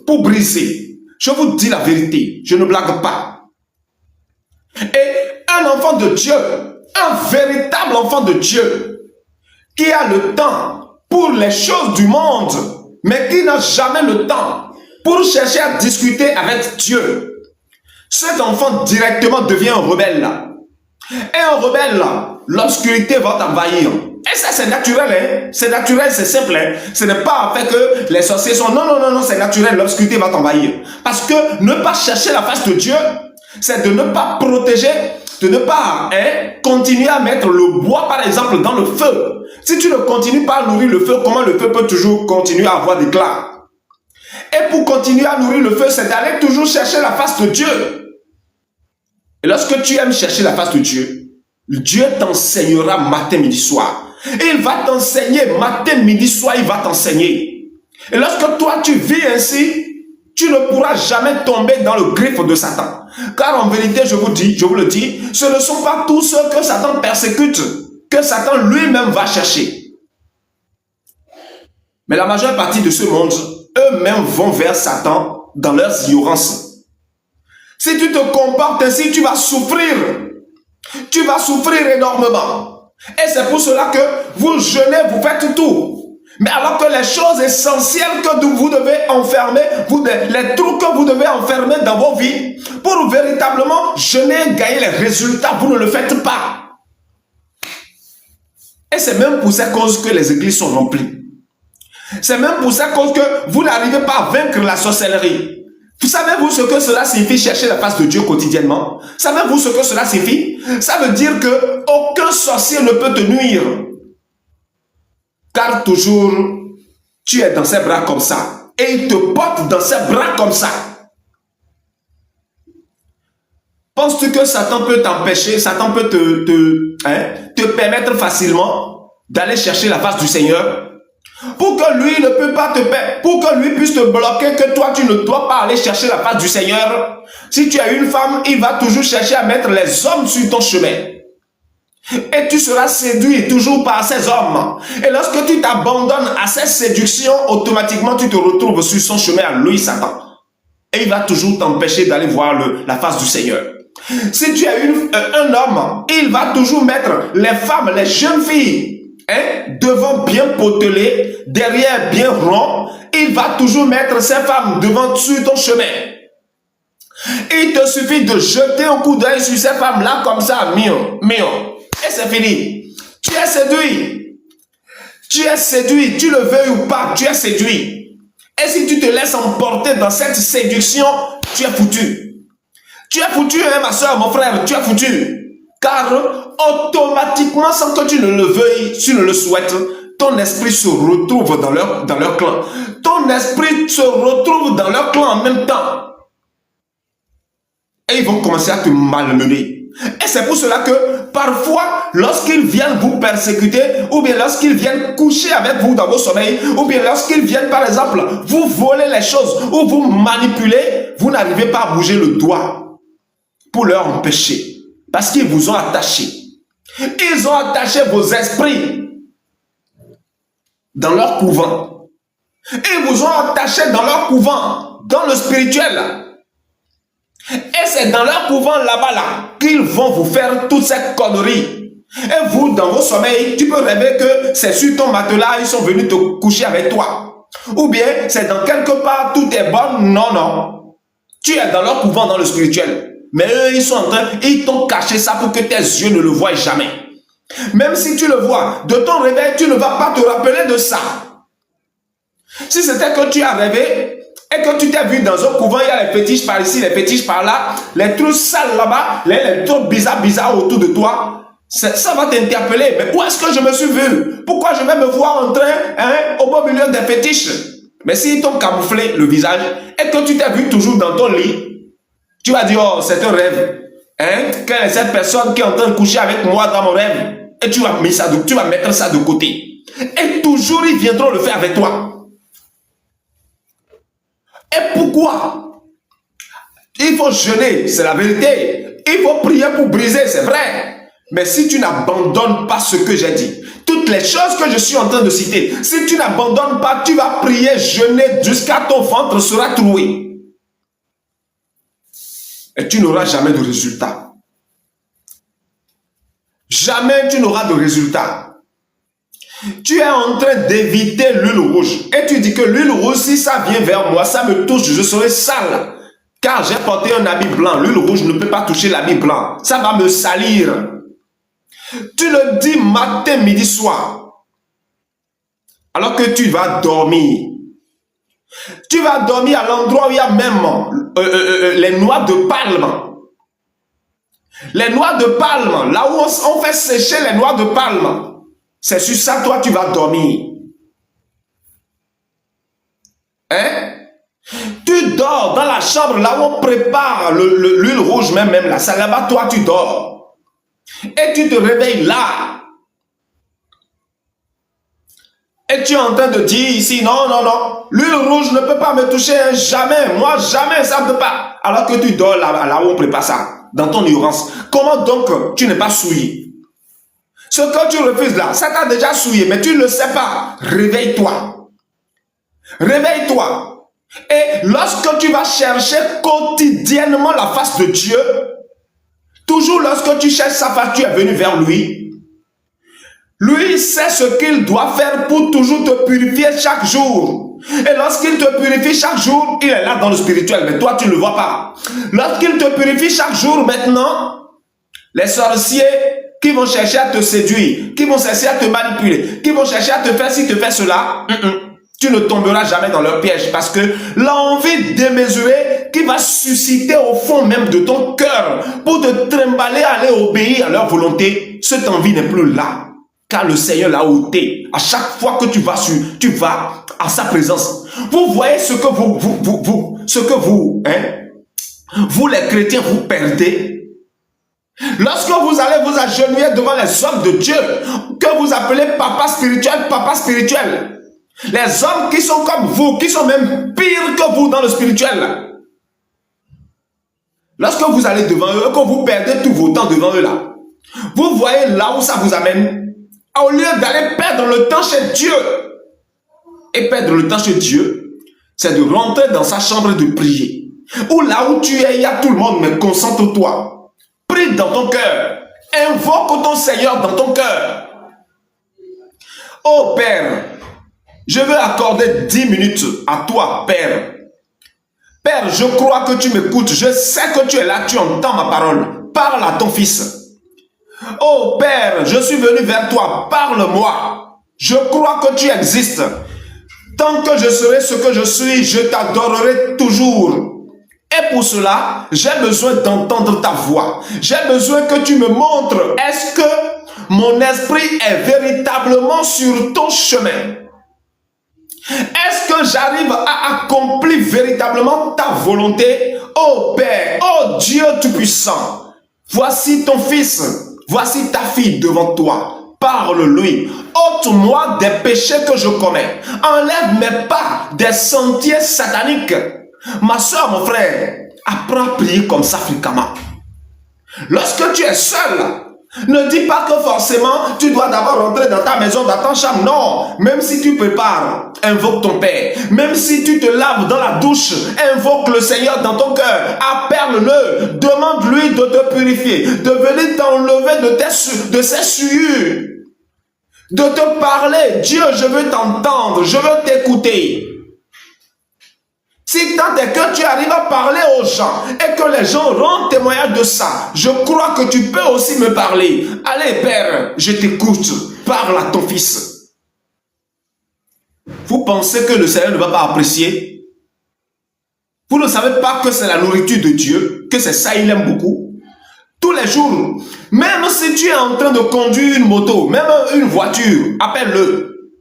pour briser. Je vous dis la vérité, je ne blague pas. Et un enfant de Dieu, un véritable enfant de Dieu, qui a le temps pour les choses du monde, mais qui n'a jamais le temps pour chercher à discuter avec Dieu, cet enfant directement devient un rebelle. Et un rebelle, l'obscurité va t'envahir. Et ça, c'est naturel, hein? C'est naturel, c'est simple, hein? Ce n'est pas fait que les sorciers sont... Non, non, non, non, c'est naturel, l'obscurité va t'envahir. Parce que ne pas chercher la face de Dieu, c'est de ne pas protéger, de ne pas continuer à mettre le bois, par exemple, dans le feu. Si tu ne continues pas à nourrir le feu, comment le feu peut toujours continuer à avoir d'éclat? Et pour continuer à nourrir le feu, c'est d'aller toujours chercher la face de Dieu. Et lorsque tu aimes chercher la face de Dieu, Dieu t'enseignera matin, midi, soir. Et il va t'enseigner matin, midi, soir, il va t'enseigner. Et lorsque toi tu vis ainsi, tu ne pourras jamais tomber dans le griffe de Satan. Car en vérité, je vous le dis, ce ne sont pas tous ceux que Satan persécute, que Satan lui-même va chercher. Mais la majeure partie de ce monde, eux-mêmes vont vers Satan dans leur ignorance. Si tu te comportes ainsi, tu vas souffrir. Tu vas souffrir énormément. Et c'est pour cela que vous jeûnez, vous faites tout. Mais alors que les choses essentielles que vous devez enfermer, les trucs que vous devez enfermer dans vos vies, pour véritablement jeûner, gagner les résultats, vous ne le faites pas. Et c'est même pour cette cause que les églises sont remplies. C'est même pour cette cause que vous n'arrivez pas à vaincre la sorcellerie. Vous savez-vous ce que cela signifie chercher la face de Dieu quotidiennement? Savez-vous ce que cela signifie? Ça veut dire que aucun sorcier ne peut te nuire. Car toujours, tu es dans ses bras comme ça. Et il te porte dans ses bras comme ça. Penses-tu que Satan peut t'empêcher, Satan peut te permettre facilement d'aller chercher la face du Seigneur? Pour que lui ne peut pas te perdre, pour que lui puisse te bloquer, que toi tu ne dois pas aller chercher la face du Seigneur. Si tu es une femme, il va toujours chercher à mettre les hommes sur ton chemin. Et tu seras séduit toujours par ces hommes. Et lorsque tu t'abandonnes à ces séductions, automatiquement tu te retrouves sur son chemin à lui, Satan. Et il va toujours t'empêcher d'aller voir la face du Seigneur. Si tu es un homme, il va toujours mettre les femmes, les jeunes filles, devant bien potelées, derrière bien rond. Il va toujours mettre ces femmes devant sur ton chemin. Il te suffit de jeter un coup d'œil sur ces femmes-là comme ça, mignon. Et c'est fini. Tu es séduit. Tu es séduit. Tu le veux ou pas, tu es séduit. Et si tu te laisses emporter dans cette séduction, tu es foutu. Tu es foutu, hein, ma soeur, mon frère, tu es foutu. Car automatiquement, sans que tu ne le veuilles, tu ne le souhaites, ton esprit se retrouve dans leur clan. Ton esprit se retrouve dans leur clan en même temps. Et ils vont commencer à te malmener. Et c'est pour cela que parfois, lorsqu'ils viennent vous persécuter, ou bien lorsqu'ils viennent coucher avec vous dans vos sommeils, ou bien lorsqu'ils viennent, par exemple, vous voler les choses, ou vous manipuler, vous n'arrivez pas à bouger le doigt pour leur empêcher. Parce qu'ils vous ont attaché. Ils ont attaché vos esprits dans leur couvent. Ils vous ont attaché dans leur couvent, dans le spirituel. Et c'est dans leur couvent là-bas qu'ils vont vous faire toute cette connerie. Et vous, dans vos sommeils, tu peux rêver que c'est sur ton matelas, ils sont venus te coucher avec toi. Ou bien, c'est dans quelque part, tout est bon. Non, non. Tu es dans leur couvent, dans le spirituel. Mais eux, ils t'ont caché ça pour que tes yeux ne le voient jamais. Même si tu le vois, de ton réveil, tu ne vas pas te rappeler de ça. Si c'était que tu as rêvé, et que tu t'es vu dans un couvent, il y a les fétiches par ici, les fétiches par là, les trucs sales là-bas, les trucs bizarres autour de toi, ça va t'interpeller. Mais où est-ce que je me suis vu? Pourquoi je vais me voir en train, au beau milieu des fétiches? Mais s'ils t'ont camouflé le visage, et que tu t'es vu toujours dans ton lit, tu vas dire, oh, c'est un rêve. Quelle est cette personne qui est en train de coucher avec moi dans mon rêve? Et tu vas mettre ça de côté. Et toujours, ils viendront le faire avec toi. Et pourquoi? Il faut jeûner, c'est la vérité. Il faut prier pour briser, c'est vrai. Mais si tu n'abandonnes pas ce que j'ai dit, toutes les choses que je suis en train de citer, si tu n'abandonnes pas, tu vas prier, jeûner jusqu'à ton ventre sera troué. Et tu n'auras jamais de résultat. Jamais tu n'auras de résultat. Tu es en train d'éviter l'huile rouge. Et tu dis que l'huile rouge, si ça vient vers moi, ça me touche, je serai sale. Car j'ai porté un habit blanc. L'huile rouge ne peut pas toucher l'habit blanc. Ça va me salir. Tu le dis matin, midi, soir. Alors que tu vas dormir. Tu vas dormir à l'endroit où il y a même les noix de palme. Les noix de palme, là où on fait sécher les noix de palme. C'est sur ça, toi, tu vas dormir. Tu dors dans la chambre, là où on prépare l'huile rouge, même là. Ça, là-bas, toi, tu dors. Et tu te réveilles là. Et tu es en train de dire ici, non, non, non. L'huile rouge ne peut pas me toucher, hein, jamais. Moi, jamais, ça ne peut pas. Alors que tu dors là où on prépare ça, dans ton ignorance. Comment donc tu n'es pas souillé? Ce que tu refuses là, ça t'a déjà souillé, mais tu ne le sais pas. Réveille-toi. Réveille-toi. Et lorsque tu vas chercher quotidiennement la face de Dieu, toujours lorsque tu cherches sa face, tu es venu vers lui. Lui sait ce qu'il doit faire pour toujours te purifier chaque jour. Et lorsqu'il te purifie chaque jour, il est là dans le spirituel, mais toi tu ne le vois pas. Lorsqu'il te purifie chaque jour maintenant, les sorciers qui vont chercher à te séduire, qui vont chercher à te manipuler, qui vont chercher à te faire ci, te faire cela, tu ne tomberas jamais dans leur piège parce que l'envie démesurée qui va susciter au fond même de ton cœur pour te trimballer à aller obéir à leur volonté, cette envie n'est plus là. Car le Seigneur l'a ôté. À chaque fois que tu vas à sa présence. Vous voyez ce que vous les chrétiens, vous perdez. Lorsque vous allez vous agenouiller devant les hommes de Dieu, que vous appelez papa spirituel, Les hommes qui sont comme vous, qui sont même pires que vous dans le spirituel. Lorsque vous allez devant eux, que vous perdez tout votre temps devant eux là, vous voyez là où ça vous amène. Au lieu d'aller perdre le temps chez Dieu, et perdre le temps chez Dieu, c'est de rentrer dans sa chambre et de prier. Ou là où tu es, il y a tout le monde, mais concentre-toi. Prie dans ton cœur. Invoque ton Seigneur dans ton cœur. Oh Père, je veux accorder 10 minutes à toi, Père. Père, je crois que tu m'écoutes. Je sais que tu es là, tu entends ma parole. Parle à ton fils. Oh Père, je suis venu vers toi. Parle-moi. Je crois que tu existes. Tant que je serai ce que je suis, je t'adorerai toujours. Et pour cela, j'ai besoin d'entendre ta voix. J'ai besoin que tu me montres, est-ce que mon esprit est véritablement sur ton chemin? Est-ce que j'arrive à accomplir véritablement ta volonté? Oh Père, oh Dieu Tout-Puissant, voici ton fils, voici ta fille devant toi. Parle-lui, ôte-moi des péchés que je commets. Enlève mes pas des sentiers sataniques. Ma soeur, mon frère, apprends à prier comme ça fréquemment. Lorsque tu es seul, ne dis pas que forcément tu dois d'abord rentrer dans ta maison, dans ta chambre. Non, même si tu prépares, invoque ton Père. Même si tu te laves dans la douche, invoque le Seigneur dans ton cœur. Appelle-le, demande-lui de te purifier, de venir t'enlever de ses souillures, de te parler. Dieu, je veux t'entendre, je veux t'écouter. Si tant est que tu arrives à parler aux gens et que les gens rendent témoignage de ça, je crois que tu peux aussi me parler. Allez Père, je t'écoute, parle à ton fils. Vous pensez que le Seigneur ne va pas apprécier? Vous ne savez pas que c'est la nourriture de Dieu, que c'est ça il aime beaucoup? Tous les jours, même si tu es en train de conduire une moto, même une voiture, appelle-le.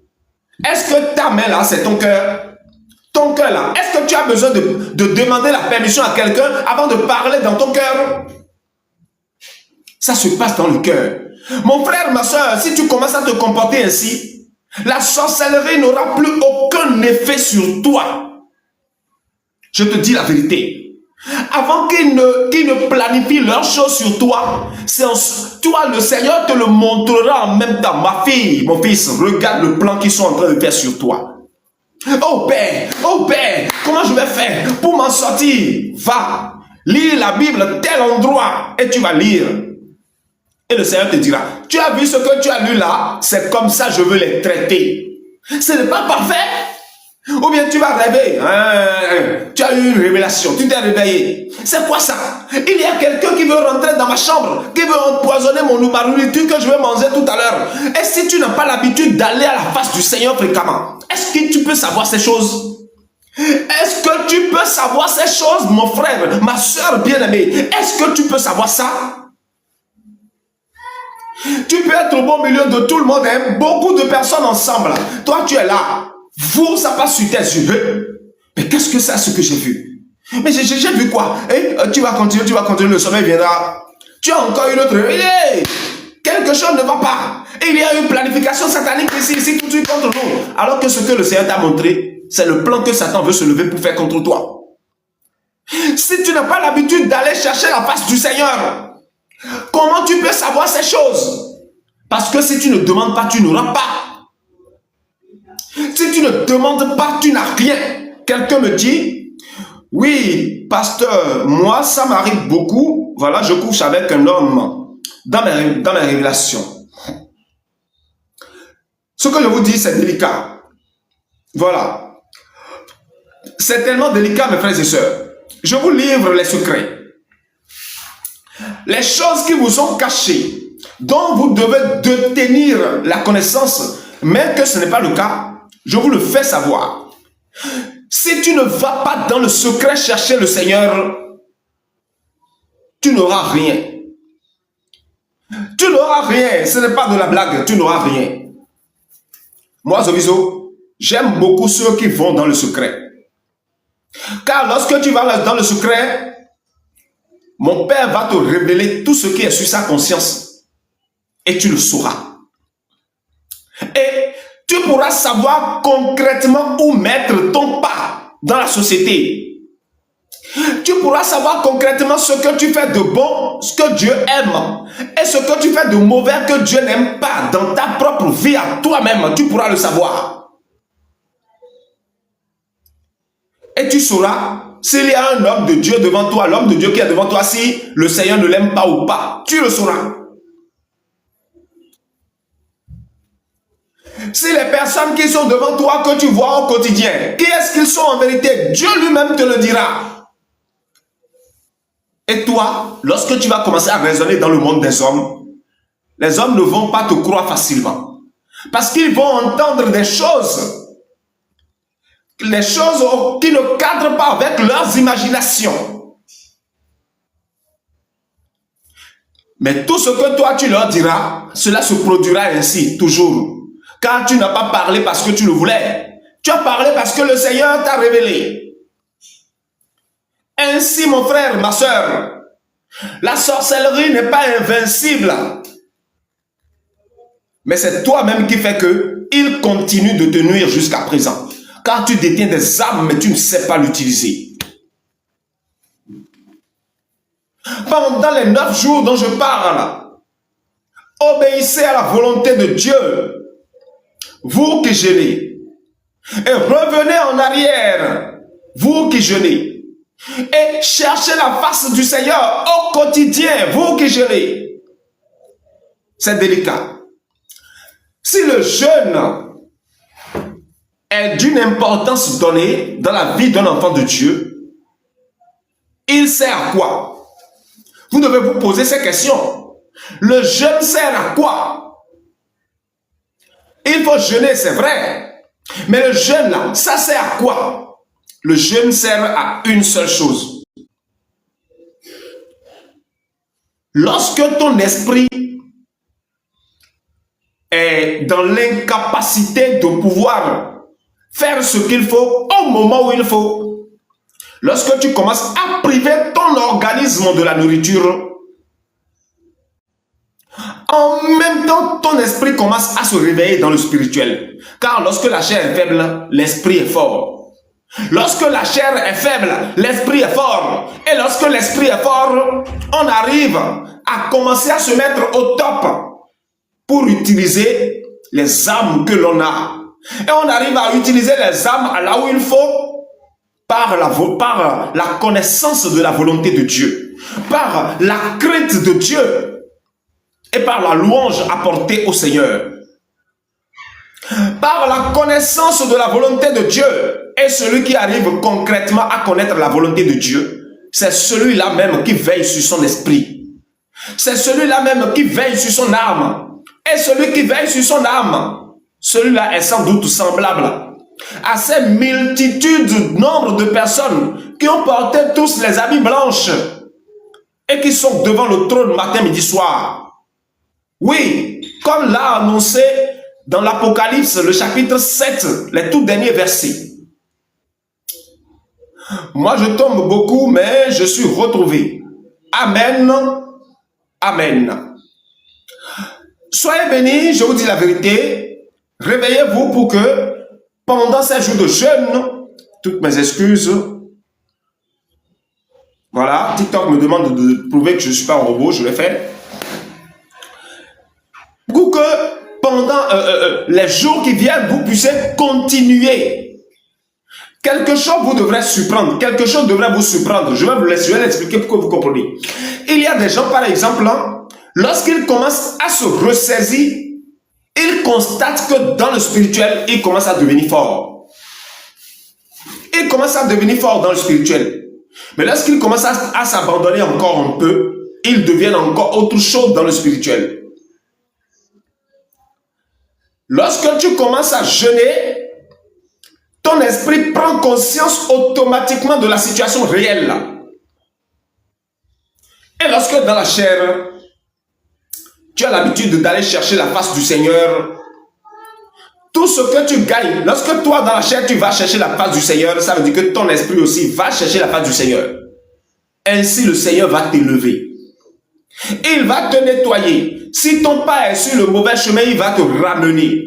Est-ce que ta main là, c'est ton cœur? Ton cœur là, est-ce que tu as besoin de demander la permission à quelqu'un avant de parler dans ton cœur? Ça se passe dans le cœur. Mon frère, ma soeur, si tu commences à te comporter ainsi, la sorcellerie n'aura plus aucun effet sur toi. Je te dis la vérité. Avant qu'ils ne planifient leurs choses sur toi, toi, le Seigneur te le montrera en même temps. Ma fille, mon fils, regarde le plan qu'ils sont en train de faire sur toi. Oh Père, comment je vais faire pour m'en sortir? Va, lis la Bible tel endroit et tu vas lire. Et le Seigneur te dira, tu as vu ce que tu as lu là? C'est comme ça je veux les traiter. Ce n'est pas parfait. Ou bien tu vas rêver. Tu as eu une révélation, tu t'es réveillé. C'est quoi ça? Il y a quelqu'un qui veut rentrer dans ma chambre, qui veut empoisonner mon nourriture que je vais manger tout à l'heure. Et si tu n'as pas l'habitude d'aller à la face du Seigneur fréquemment, est-ce que tu peux savoir ces choses? Est-ce que tu peux savoir ces choses, mon frère, ma soeur bien-aimée? Est-ce que tu peux savoir ça? Tu peux être au bon milieu de tout le monde, hein? Beaucoup de personnes ensemble. Toi, tu es là. Vous, ça passe sur tes yeux. Mais qu'est-ce que c'est ce que j'ai vu? Mais j'ai vu quoi? Tu vas continuer, le sommeil viendra. Tu as encore une autre. Quelque chose ne va pas. Il y a une planification satanique ici, tout de suite contre nous. Alors que ce que le Seigneur t'a montré, c'est le plan que Satan veut se lever pour faire contre toi. Si tu n'as pas l'habitude d'aller chercher la face du Seigneur, comment tu peux savoir ces choses? Parce que si tu ne demandes pas, tu n'auras pas. Si tu ne demandes pas, tu n'as rien. Quelqu'un me dit, oui, pasteur, moi, ça m'arrive beaucoup. Voilà, je couche avec un homme dans mes révélations. Ce que je vous dis, c'est délicat. Voilà. C'est tellement délicat, mes frères et sœurs. Je vous livre les secrets. Les choses qui vous sont cachées, dont vous devez détenir la connaissance, mais que ce n'est pas le cas, je vous le fais savoir. Si tu ne vas pas dans le secret chercher le Seigneur, tu n'auras rien. Tu n'auras rien. Ce n'est pas de la blague. Tu n'auras rien. Moi, Zovizo, j'aime beaucoup ceux qui vont dans le secret. Car lorsque tu vas dans le secret, mon Père va te révéler tout ce qui est sur sa conscience. Et tu le sauras. Et tu pourras savoir concrètement où mettre ton pas dans la société. Tu pourras savoir concrètement ce que tu fais de bon, ce que Dieu aime, et ce que tu fais de mauvais que Dieu n'aime pas dans ta propre vie à toi-même. Tu pourras le savoir. Et tu sauras s'il y a un homme de Dieu devant toi, l'homme de Dieu qui est devant toi, si le Seigneur ne l'aime pas ou pas. Tu le sauras. Si les personnes qui sont devant toi, que tu vois au quotidien, qui est-ce qu'ils sont en vérité? Dieu lui-même te le dira. Et toi, lorsque tu vas commencer à raisonner dans le monde des hommes, les hommes ne vont pas te croire facilement. Parce qu'ils vont entendre des choses qui ne cadrent pas avec leurs imaginations. Mais tout ce que toi tu leur diras, cela se produira ainsi, toujours. Car tu n'as pas parlé parce que tu le voulais. Tu as parlé parce que le Seigneur t'a révélé. Ainsi, mon frère, ma soeur, la sorcellerie n'est pas invincible. Mais c'est toi-même qui fait que il continue de te nuire jusqu'à présent. Car tu détiens des armes, mais tu ne sais pas l'utiliser. Pendant les 9 jours dont je parle, obéissez à la volonté de Dieu. Vous qui jeûnez, et revenez en arrière, vous qui jeûnez, et cherchez la face du Seigneur au quotidien, vous qui jeûnez. C'est délicat. Si le jeûne est d'une importance donnée dans la vie d'un enfant de Dieu, il sert à quoi? Vous devez vous poser ces questions. Le jeûne sert à quoi? Il faut jeûner, c'est vrai. Mais le jeûne, là, ça sert à quoi? Le jeûne sert à une seule chose. Lorsque ton esprit est dans l'incapacité de pouvoir faire ce qu'il faut au moment où il faut, lorsque tu commences à priver ton organisme de la nourriture, en même temps, ton esprit commence à se réveiller dans le spirituel. Car lorsque la chair est faible, l'esprit est fort. Lorsque la chair est faible, l'esprit est fort. Et lorsque l'esprit est fort, on arrive à commencer à se mettre au top pour utiliser les armes que l'on a. Et on arrive à utiliser les armes là où il faut par la connaissance de la volonté de Dieu, par la crainte de Dieu et par la louange apportée au Seigneur. Par la connaissance de la volonté de Dieu. Et celui qui arrive concrètement à connaître la volonté de Dieu, c'est celui-là même qui veille sur son esprit. C'est celui-là même qui veille sur son âme. Et celui qui veille sur son âme, celui-là est sans doute semblable à ces multitudes, nombre de personnes qui ont porté tous les habits blanches et qui sont devant le trône matin, midi, soir. Oui, comme l'a annoncé dans l'Apocalypse, le chapitre 7, les tout derniers versets. Moi, je tombe beaucoup, mais je suis retrouvé. Amen. Amen. Soyez bénis, je vous dis la vérité. Réveillez-vous pour que, pendant ces jours de jeûne, toutes mes excuses. Voilà, TikTok me demande de prouver que je ne suis pas un robot, je l'ai fait. Pour que pendant les jours qui viennent, vous puissiez continuer. Quelque chose vous devrait surprendre. Quelque chose devrait vous surprendre. Je vais vous l'expliquer pour que vous compreniez. Il y a des gens, par exemple, lorsqu'ils commencent à se ressaisir, ils constatent que dans le spirituel, ils commencent à devenir forts. Ils commencent à devenir forts dans le spirituel. Mais lorsqu'ils commencent à s'abandonner encore un peu, ils deviennent encore autre chose dans le spirituel. Lorsque tu commences à jeûner, ton esprit prend conscience automatiquement de la situation réelle. Et lorsque dans la chair, tu as l'habitude d'aller chercher la face du Seigneur, tout ce que tu gagnes, lorsque toi dans la chair, tu vas chercher la face du Seigneur, ça veut dire que ton esprit aussi va chercher la face du Seigneur. Ainsi, le Seigneur va t'élever. Il va te nettoyer. Si ton pas est sur le mauvais chemin, il va te ramener.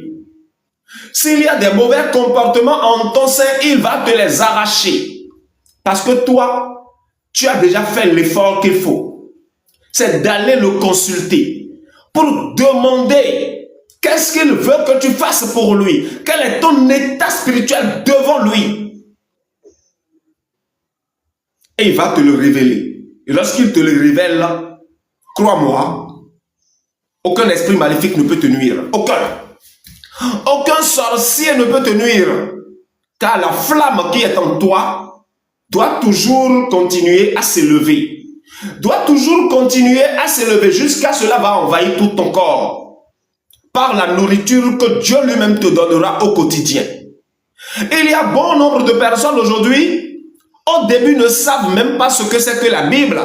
S'il y a des mauvais comportements en ton sein, il va te les arracher. Parce que toi, tu as déjà fait l'effort qu'il faut. C'est d'aller le consulter pour demander qu'est-ce qu'il veut que tu fasses pour lui. Quel est ton état spirituel devant lui. Et il va te le révéler. Et lorsqu'il te le révèle, crois-moi, aucun esprit maléfique ne peut te nuire. Aucun. Aucun sorcier ne peut te nuire. Car la flamme qui est en toi doit toujours continuer à s'élever. Doit toujours continuer à s'élever jusqu'à cela va envahir tout ton corps. Par la nourriture que Dieu lui-même te donnera au quotidien. Il y a bon nombre de personnes aujourd'hui, au début ne savent même pas ce que c'est que la Bible.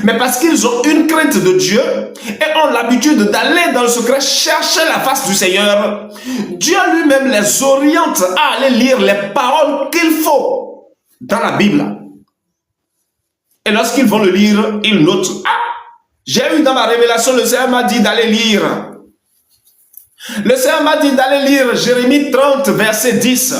Mais parce qu'ils ont une crainte de Dieu et ont l'habitude d'aller dans le secret chercher la face du Seigneur, Dieu lui-même les oriente à aller lire les paroles qu'il faut dans la Bible. Et lorsqu'ils vont le lire, ils notent, ah, j'ai eu dans ma révélation, le Seigneur m'a dit d'aller lire. Le Seigneur m'a dit d'aller lire Jérémie 30, verset 10.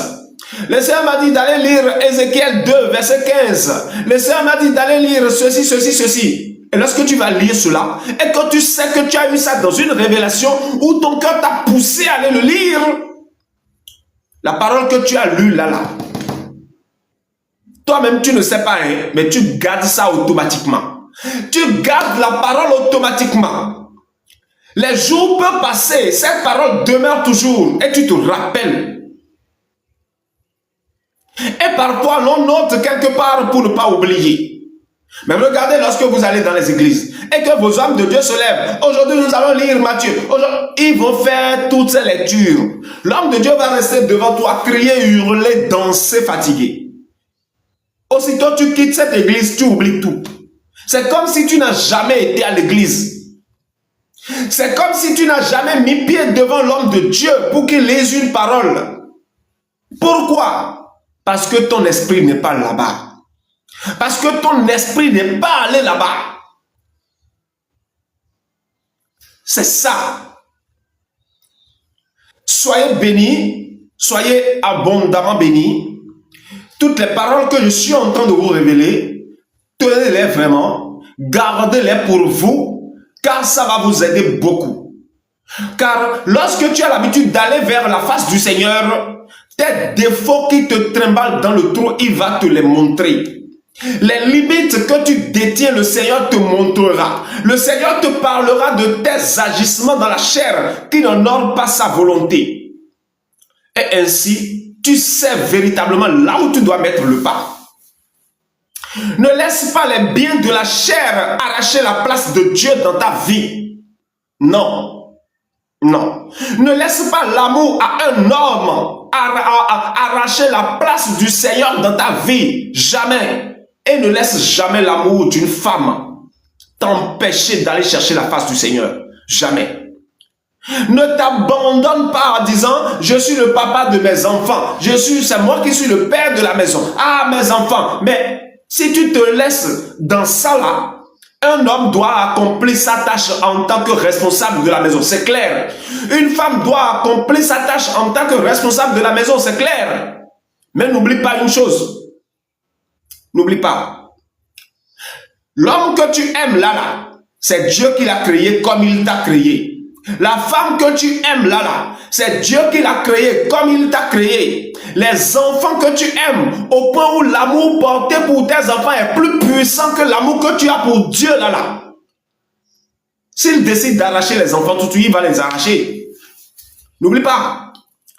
Le Seigneur m'a dit d'aller lire Ézéchiel 2, verset 15. Le Seigneur m'a dit d'aller lire ceci, ceci, ceci. Et lorsque tu vas lire cela, et quand tu sais que tu as eu ça dans une révélation où ton cœur t'a poussé à aller le lire, la parole que tu as lue là, toi-même tu ne sais pas, hein, mais tu gardes ça automatiquement. Tu gardes la parole automatiquement. Les jours peuvent passer, cette parole demeure toujours et tu te rappelles. Et parfois, l'on note quelque part pour ne pas oublier. Mais regardez lorsque vous allez dans les églises et que vos hommes de Dieu se lèvent. Aujourd'hui, nous allons lire Matthieu. Ils vont faire toutes ces lectures. L'homme de Dieu va rester devant toi, crier, hurler, danser, fatigué. Aussitôt tu quittes cette église, tu oublies tout. C'est comme si tu n'as jamais été à l'église. C'est comme si tu n'as jamais mis pied devant l'homme de Dieu pour qu'il lise une parole. Pourquoi? Parce que ton esprit n'est pas là-bas. Parce que ton esprit n'est pas allé là-bas. C'est ça. Soyez bénis, soyez abondamment bénis. Toutes les paroles que je suis en train de vous révéler, tenez-les vraiment, gardez-les pour vous, car ça va vous aider beaucoup. Car lorsque tu as l'habitude d'aller vers la face du Seigneur, tes défauts qui te trimballent dans le trou, il va te les montrer. Les limites que tu détiens, le Seigneur te montrera. Le Seigneur te parlera de tes agissements dans la chair qui n'honorent pas sa volonté. Et ainsi, tu sais véritablement là où tu dois mettre le pas. Ne laisse pas les biens de la chair arracher la place de Dieu dans ta vie. Non. Non. Ne laisse pas l'amour à un homme arracher la place du Seigneur dans ta vie. Jamais. Et ne laisse jamais l'amour d'une femme t'empêcher d'aller chercher la face du Seigneur. Jamais. Ne t'abandonne pas en disant, je suis le papa de mes enfants. C'est moi qui suis le père de la maison. Ah, mes enfants. Mais si tu te laisses dans ça là, un homme doit accomplir sa tâche en tant que responsable de la maison, c'est clair. Une femme doit accomplir sa tâche en tant que responsable de la maison, c'est clair. Mais n'oublie pas une chose. N'oublie pas. L'homme que tu aimes là, c'est Dieu qui l'a créé comme il t'a créé. La femme que tu aimes là, c'est Dieu qui l'a créé comme il t'a créé. Les enfants que tu aimes, au point où l'amour porté pour tes enfants est plus puissant que l'amour que tu as pour Dieu là. S'il décide d'arracher les enfants tout de suite, il va les arracher. N'oublie pas.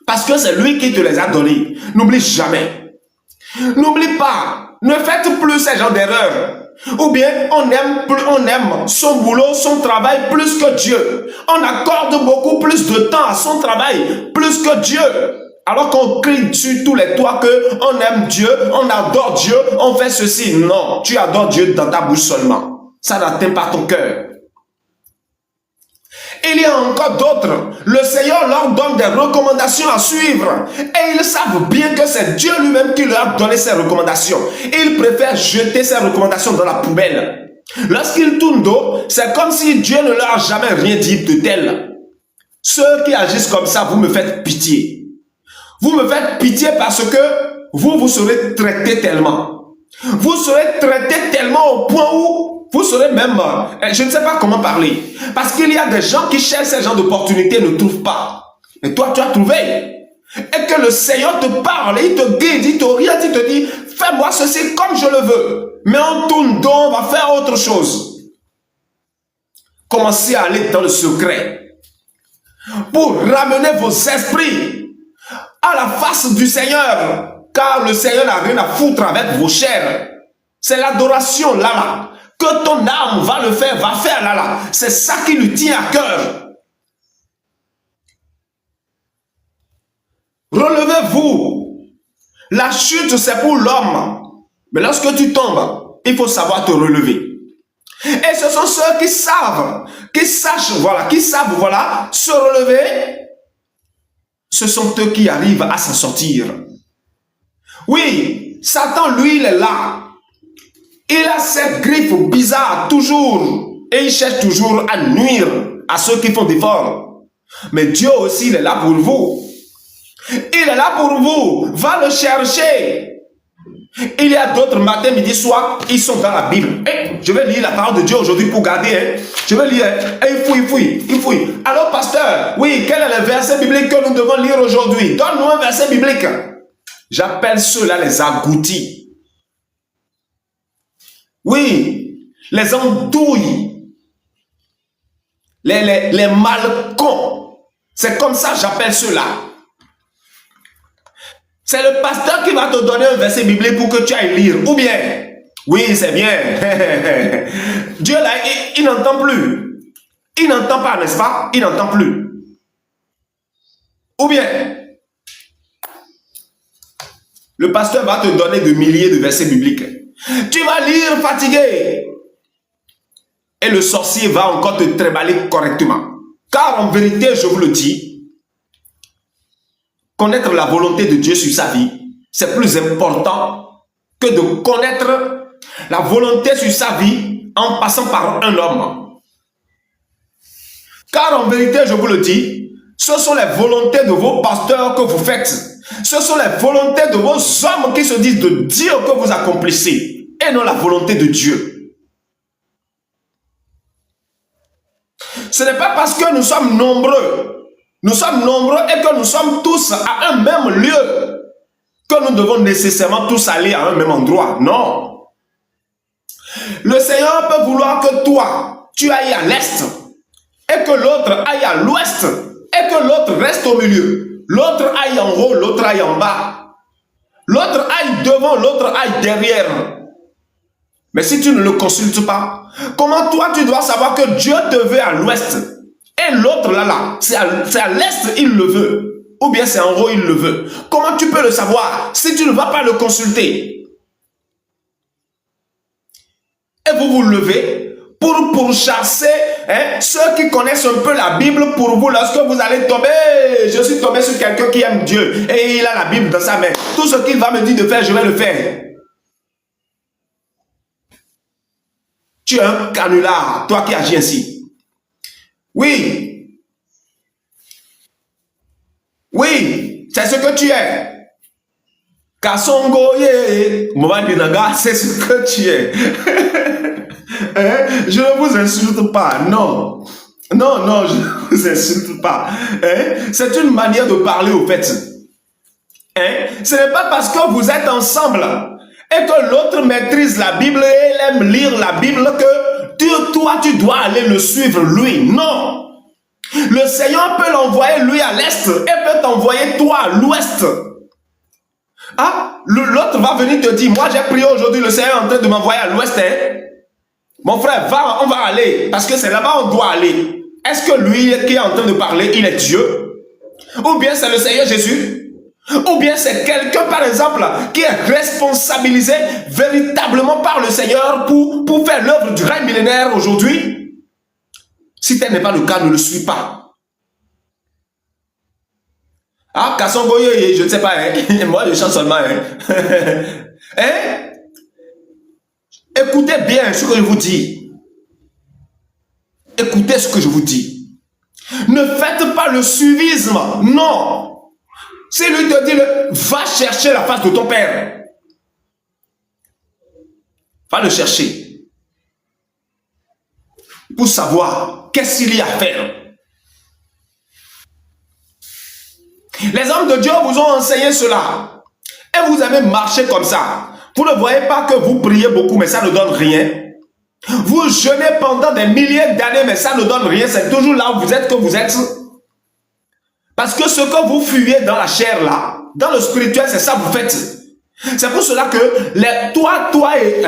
Parce que c'est lui qui te les a donnés. N'oublie jamais. N'oublie pas. Ne faites plus ces genres d'erreurs. Ou bien on aime son boulot, son travail plus que Dieu. On accorde beaucoup plus de temps à son travail plus que Dieu. Alors qu'on crie sur tous les toits qu'on aime Dieu, on adore Dieu, on fait ceci. Non, tu adores Dieu dans ta bouche seulement. Ça n'atteint pas ton cœur. Il y a encore d'autres. Le Seigneur leur donne des recommandations à suivre. Et ils savent bien que c'est Dieu lui-même qui leur a donné ces recommandations. Et ils préfèrent jeter ces recommandations dans la poubelle. Lorsqu'ils tournent dos, c'est comme si Dieu ne leur a jamais rien dit de tel. Ceux qui agissent comme ça, vous me faites pitié. Vous me faites pitié parce que vous serez traité tellement. Vous serez traité tellement au point où vous serez même, je ne sais pas comment parler. Parce qu'il y a des gens qui cherchent ce genre d'opportunités et ne trouvent pas. Et toi, tu as trouvé. Et que le Seigneur te parle, il te guide, il t'oriente, il te dit, fais-moi ceci comme je le veux. Mais on tourne donc, on va faire autre chose. Commencez à aller dans le secret. Pour ramener vos esprits à la face du Seigneur. Car le Seigneur n'a rien à foutre avec vos chairs. C'est l'adoration là. Que ton âme va le faire, va faire là. C'est ça qui lui tient à cœur. Relevez-vous. La chute, c'est pour l'homme. Mais lorsque tu tombes, il faut savoir te relever. Et ce sont ceux qui savent, qui savent, se relever. Ce sont eux qui arrivent à s'en sortir. Oui, Satan, lui, il est là. Il a cette griffe bizarre, toujours. Et il cherche toujours à nuire à ceux qui font d'efforts. Mais Dieu aussi, il est là pour vous. Il est là pour vous. Va le chercher. Il y a d'autres matins, midi, soir, ils sont dans la Bible. Je vais lire la parole de Dieu aujourd'hui pour garder. Je vais lire. Il fouille. Alors, pasteur, oui, quel est le verset biblique que nous devons lire aujourd'hui? Donne-nous un verset biblique. J'appelle ceux-là les agoutis. Oui, les andouilles. Les malcons. C'est comme ça que j'appelle ceux-là. C'est le pasteur qui va te donner un verset biblique pour que tu ailles lire. Ou bien, oui, c'est bien. Dieu là, il n'entend plus. Il n'entend pas, n'est-ce pas? Il n'entend plus. Ou bien, le pasteur va te donner de milliers de versets bibliques. Tu vas lire fatigué. Et le sorcier va encore te tréballer correctement. Car en vérité, je vous le dis, connaître la volonté de Dieu sur sa vie, c'est plus important que de connaître la volonté sur sa vie en passant par un homme. Car en vérité, je vous le dis, ce sont les volontés de vos pasteurs que vous faites. Ce sont les volontés de vos hommes qui se disent de Dieu que vous accomplissez et non la volonté de Dieu. Ce n'est pas parce que nous sommes nombreux et que nous sommes tous à un même lieu que nous devons nécessairement tous aller à un même endroit. Non. Le Seigneur peut vouloir que toi, tu ailles à l'est et que l'autre aille à l'ouest et que l'autre reste au milieu. L'autre aille en haut, l'autre aille en bas. L'autre aille devant, l'autre aille derrière. Mais si tu ne le consultes pas, comment toi tu dois savoir que Dieu te veut à l'ouest? Et l'autre là, c'est à l'est, il le veut. Ou bien c'est en haut, il le veut. Comment tu peux le savoir si tu ne vas pas le consulter? Et vous vous levez pour pourchasser ceux qui connaissent un peu la Bible pour vous. Lorsque vous allez tomber, je suis tombé sur quelqu'un qui aime Dieu et il a la Bible dans sa main. Tout ce qu'il va me dire de faire, je vais le faire. Tu es un canular, toi qui agis ainsi. Oui, c'est ce que tu es. Kasongo ye, Momadinaga, c'est ce que tu es. Je ne vous insulte pas, non. Non, je ne vous insulte pas. C'est une manière de parler au fait. Ce n'est pas parce que vous êtes ensemble et que l'autre maîtrise la Bible et il aime lire la Bible que toi, tu dois aller le suivre, lui. Non. Le Seigneur peut l'envoyer, lui, à l'est et peut t'envoyer, toi, à l'ouest. L'autre va venir te dire, moi, j'ai prié aujourd'hui, le Seigneur est en train de m'envoyer à l'ouest. Mon frère, on va aller, parce que c'est là-bas on doit aller. Est-ce que lui qui est en train de parler, il est Dieu? Ou bien c'est le Seigneur Jésus? Ou bien c'est quelqu'un, par exemple, qui est responsabilisé véritablement par le Seigneur pour faire l'œuvre du règne millénaire aujourd'hui? Si tel n'est pas le cas, ne le suis pas. Kassongoye, je ne sais pas, moi je chante seulement. Écoutez bien ce que je vous dis. Écoutez ce que je vous dis. Ne faites pas le suivisme, non. Si lui te dit, va chercher la face de ton père. Va le chercher. Pour savoir qu'est-ce qu'il y a à faire. Les hommes de Dieu vous ont enseigné cela. Et vous avez marché comme ça. Vous ne voyez pas que vous priez beaucoup, mais ça ne donne rien. Vous jeûnez pendant des milliers d'années, mais ça ne donne rien. C'est toujours là où vous êtes que vous êtes. Parce que ce que vous fuyez dans la chair là, dans le spirituel, c'est ça que vous faites. C'est pour cela que toi et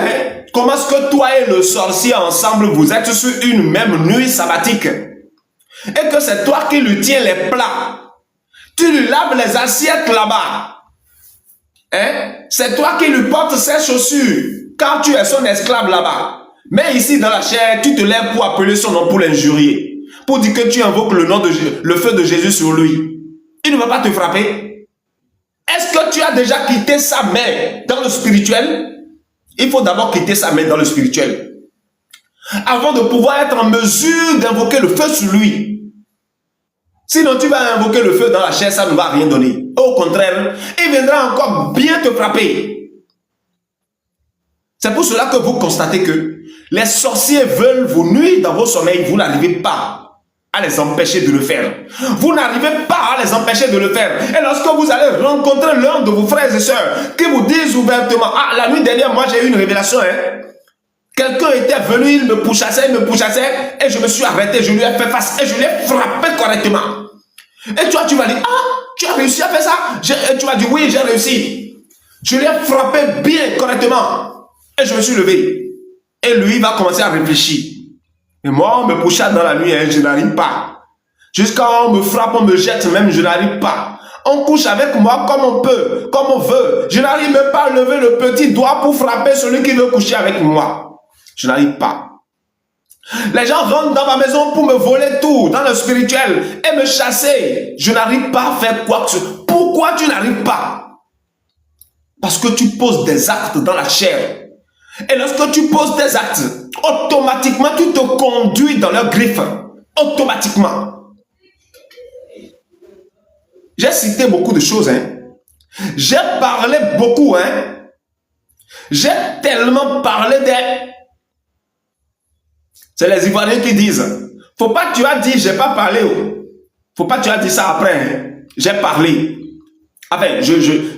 comment est-ce que toi et le sorcier ensemble, vous êtes sur une même nuit sabbatique. Et que c'est toi qui lui tiens les plats. Tu lui laves les assiettes là-bas. C'est toi qui lui portes ses chaussures quand tu es son esclave là-bas. Mais ici dans la chair, tu te lèves pour appeler son nom, pour l'injurier. Pour dire que tu invoques le feu de Jésus sur lui. Il ne va pas te frapper. Est-ce que tu as déjà quitté sa main dans le spirituel? Il faut d'abord quitter sa main dans le spirituel. Avant de pouvoir être en mesure d'invoquer le feu sur lui. Sinon, tu vas invoquer le feu dans la chair, ça ne va rien donner. Au contraire, il viendra encore bien te frapper. C'est pour cela que vous constatez que les sorciers veulent vous nuire dans vos sommeils. Vous n'arrivez pas à les empêcher de le faire. Vous n'arrivez pas à les empêcher de le faire. Et lorsque vous allez rencontrer l'un de vos frères et sœurs qui vous disent ouvertement, ah, la nuit dernière, moi j'ai eu une révélation, Quelqu'un était venu, il me pourchassait, et je me suis arrêté, je lui ai fait face, et je lui ai frappé correctement. Et toi, tu vas dire, ah, tu as réussi à faire ça? Et tu vas dire, oui, j'ai réussi. Je lui ai frappé bien, correctement. Et je me suis levé. Et lui, il va commencer à réfléchir. Et moi, on me pourchasse dans la nuit, je n'arrive pas. Jusqu'à on me frappe, on me jette même, je n'arrive pas. On couche avec moi comme on peut, comme on veut. Je n'arrive même pas à lever le petit doigt pour frapper celui qui veut coucher avec moi. Je n'arrive pas. Les gens rentrent dans ma maison pour me voler tout, dans le spirituel, et me chasser. Je n'arrive pas à faire quoi que ce soit. Pourquoi tu n'arrives pas? Parce que tu poses des actes dans la chair. Et lorsque tu poses des actes, automatiquement tu te conduis dans leurs griffes. Automatiquement. J'ai cité beaucoup de choses. J'ai parlé beaucoup. J'ai tellement parlé des... C'est les Ivoiriens qui disent, faut pas que tu as dit, j'ai pas parlé. Faut pas que tu as dit ça après. J'ai parlé. Enfin, je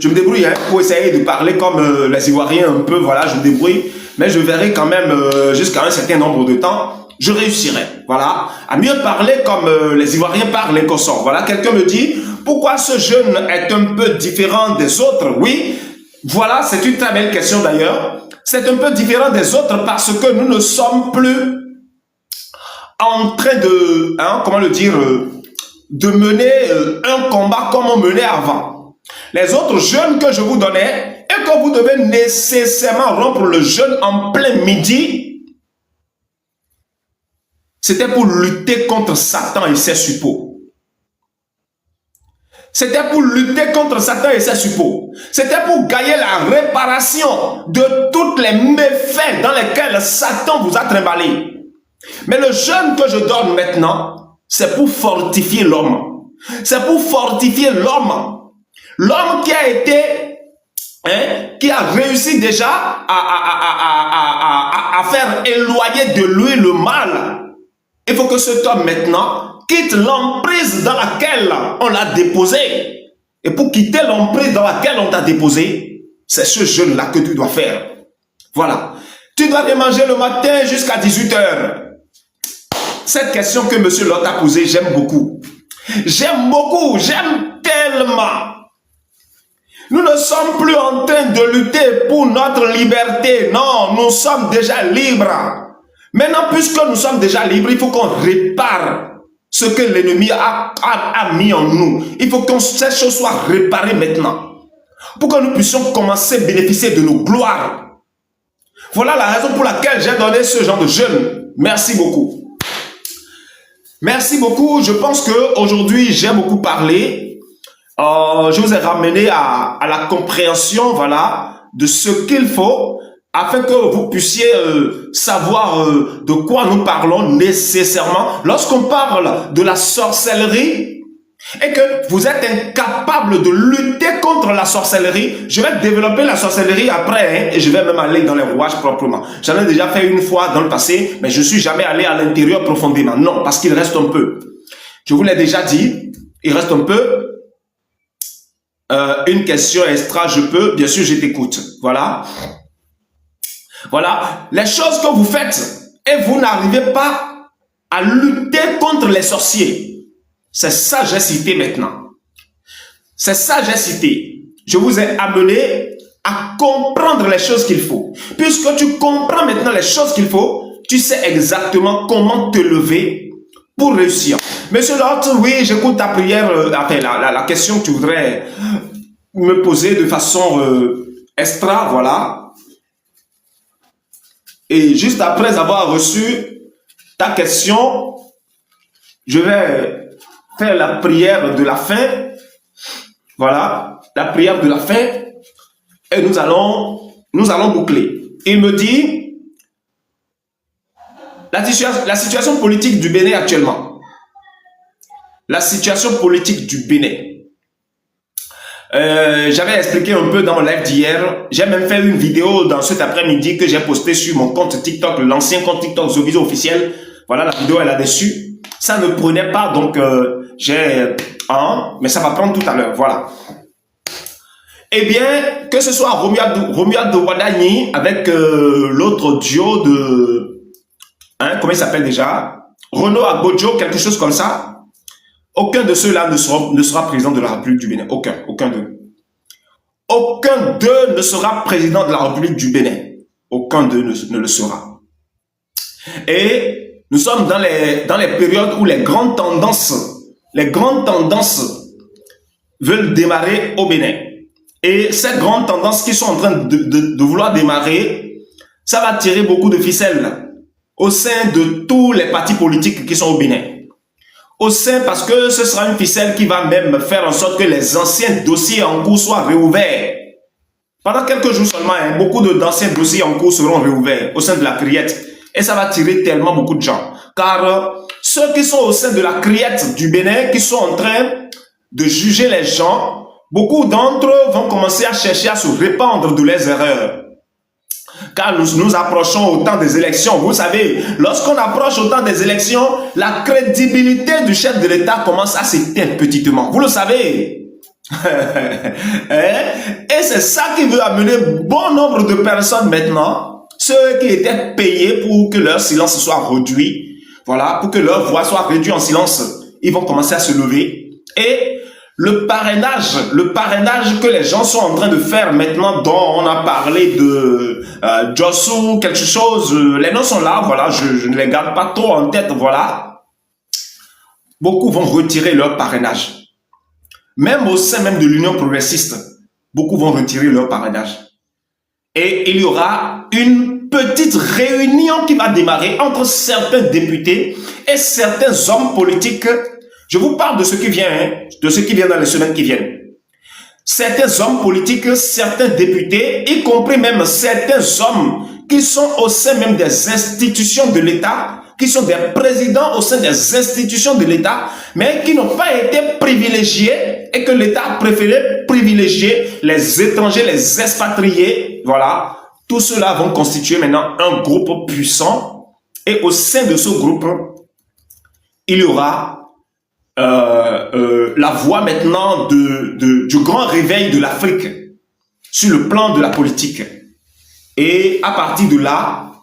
me débrouille pour essayer de parler comme les Ivoiriens un peu, voilà, je me débrouille. Mais je verrai quand même jusqu'à un certain nombre de temps, je réussirai, voilà, à mieux parler comme les Ivoiriens parlent les Kossors. Voilà, quelqu'un me dit, pourquoi ce jeune est un peu différent des autres? Oui, voilà, c'est une très belle question d'ailleurs. C'est un peu différent des autres parce que nous ne sommes plus en train de, comment le dire, de mener un combat comme on menait avant. Les autres jeûnes que je vous donnais et que vous devez nécessairement rompre le jeûne en plein midi, c'était pour lutter contre Satan et ses suppôts. C'était pour lutter contre Satan et ses suppôts. C'était pour gagner la réparation de tous les méfaits dans lesquels Satan vous a trimballé. Mais le jeûne que je donne maintenant, c'est pour fortifier l'homme. C'est pour fortifier l'homme. L'homme qui a été, qui a réussi déjà à faire éloigner de lui le mal. Il faut que cet homme maintenant quitte l'emprise dans laquelle on l'a déposé. Et pour quitter l'emprise dans laquelle on t'a déposé, c'est ce jeûne-là que tu dois faire. Voilà. Tu dois manger le matin jusqu'à 18 h. Cette question que M. Lot a posée, j'aime beaucoup. J'aime beaucoup, j'aime tellement. Nous ne sommes plus en train de lutter pour notre liberté. Non, nous sommes déjà libres. Maintenant, puisque nous sommes déjà libres, il faut qu'on répare ce que l'ennemi a mis en nous. Il faut que ces choses soient réparées maintenant. Pour que nous puissions commencer à bénéficier de nos gloires. Voilà la raison pour laquelle j'ai donné ce genre de jeûne. Merci beaucoup. Merci beaucoup. Je pense qu'aujourd'hui, j'ai beaucoup parlé. Je vous ai ramené à la compréhension, voilà, de ce qu'il faut afin que vous puissiez savoir de quoi nous parlons nécessairement. Lorsqu'on parle de la sorcellerie, et que vous êtes incapable de lutter contre la sorcellerie, je vais développer la sorcellerie après, hein, et je vais même aller dans les rouages proprement. J'en ai déjà fait une fois dans le passé, mais je ne suis jamais allé à l'intérieur profondément. Non, parce qu'il reste un peu. Je vous l'ai déjà dit, il reste un peu. Une question extra, je peux, bien sûr, je t'écoute. Voilà. Voilà. Les choses que vous faites et vous n'arrivez pas à lutter contre les sorciers. C'est ça que j'ai cité maintenant. C'est ça que j'ai cité. Je vous ai amené à comprendre les choses qu'il faut. Puisque tu comprends maintenant les choses qu'il faut, tu sais exactement comment te lever pour réussir. Monsieur Lord, oui, j'écoute ta prière, enfin, la question que tu voudrais me poser de façon extra, voilà. Et juste après avoir reçu ta question, je vais faire la prière de la fin. Voilà, la prière de la fin. Et nous allons boucler. Il me dit, la situation politique du Bénin actuellement. La situation politique du Bénin. J'avais expliqué un peu dans mon live d'hier. J'ai même fait une vidéo dans cet après-midi que j'ai posté sur mon compte TikTok, l'ancien compte TikTok Zoviso officiel. Voilà, la vidéo est là-dessus. Ça ne prenait pas, donc mais ça va prendre tout à l'heure. Voilà. Eh bien, que ce soit Romuald de Wadagni avec l'autre duo de... comment il s'appelle déjà? Renaud Agbojo, quelque chose comme ça. Aucun de ceux-là ne sera président de la République du Bénin. Aucun d'eux. Aucun d'eux ne sera président de la République du Bénin. Aucun d'eux ne le sera. Et nous sommes dans les périodes où les grandes tendances veulent démarrer au Bénin. Et ces grandes tendances qui sont en train de vouloir démarrer, ça va tirer beaucoup de ficelles au sein de tous les partis politiques qui sont au Bénin. Au sein, parce que ce sera une ficelle qui va même faire en sorte que les anciens dossiers en cours soient réouverts. Pendant quelques jours seulement, beaucoup d'anciens dossiers en cours seront réouverts au sein de la criette. Et ça va tirer tellement beaucoup de gens. Car ceux qui sont au sein de la criette du Bénin, qui sont en train de juger les gens, beaucoup d'entre eux vont commencer à chercher à se répandre de leurs erreurs. Car nous approchons au temps des élections. Vous savez, lorsqu'on approche au temps des élections, la crédibilité du chef de l'État commence à s'éteindre petitement. Vous le savez. Et c'est ça qui veut amener bon nombre de personnes maintenant, ceux qui étaient payés pour que leur silence soit réduit, voilà, pour que leur voix soit réduite en silence, ils vont commencer à se lever. Et le parrainage que les gens sont en train de faire maintenant, dont on a parlé de Jossou, quelque chose, les noms sont là, voilà, je ne les garde pas trop en tête, voilà. Beaucoup vont retirer leur parrainage. Même au sein même de l'Union progressiste, beaucoup vont retirer leur parrainage. Et il y aura une petite réunion qui va démarrer entre certains députés et certains hommes politiques. Je vous parle de ce qui vient, de ce qui vient dans les semaines qui viennent. Certains hommes politiques, certains députés, y compris même certains hommes qui sont au sein même des institutions de l'État, qui sont des présidents au sein des institutions de l'État, mais qui n'ont pas été privilégiés et que l'État a préféré privilégier les étrangers, les expatriés. Voilà, tous ceux-là vont constituer maintenant un groupe puissant et au sein de ce groupe, il y aura la voie maintenant du grand réveil de l'Afrique sur le plan de la politique. Et à partir de là,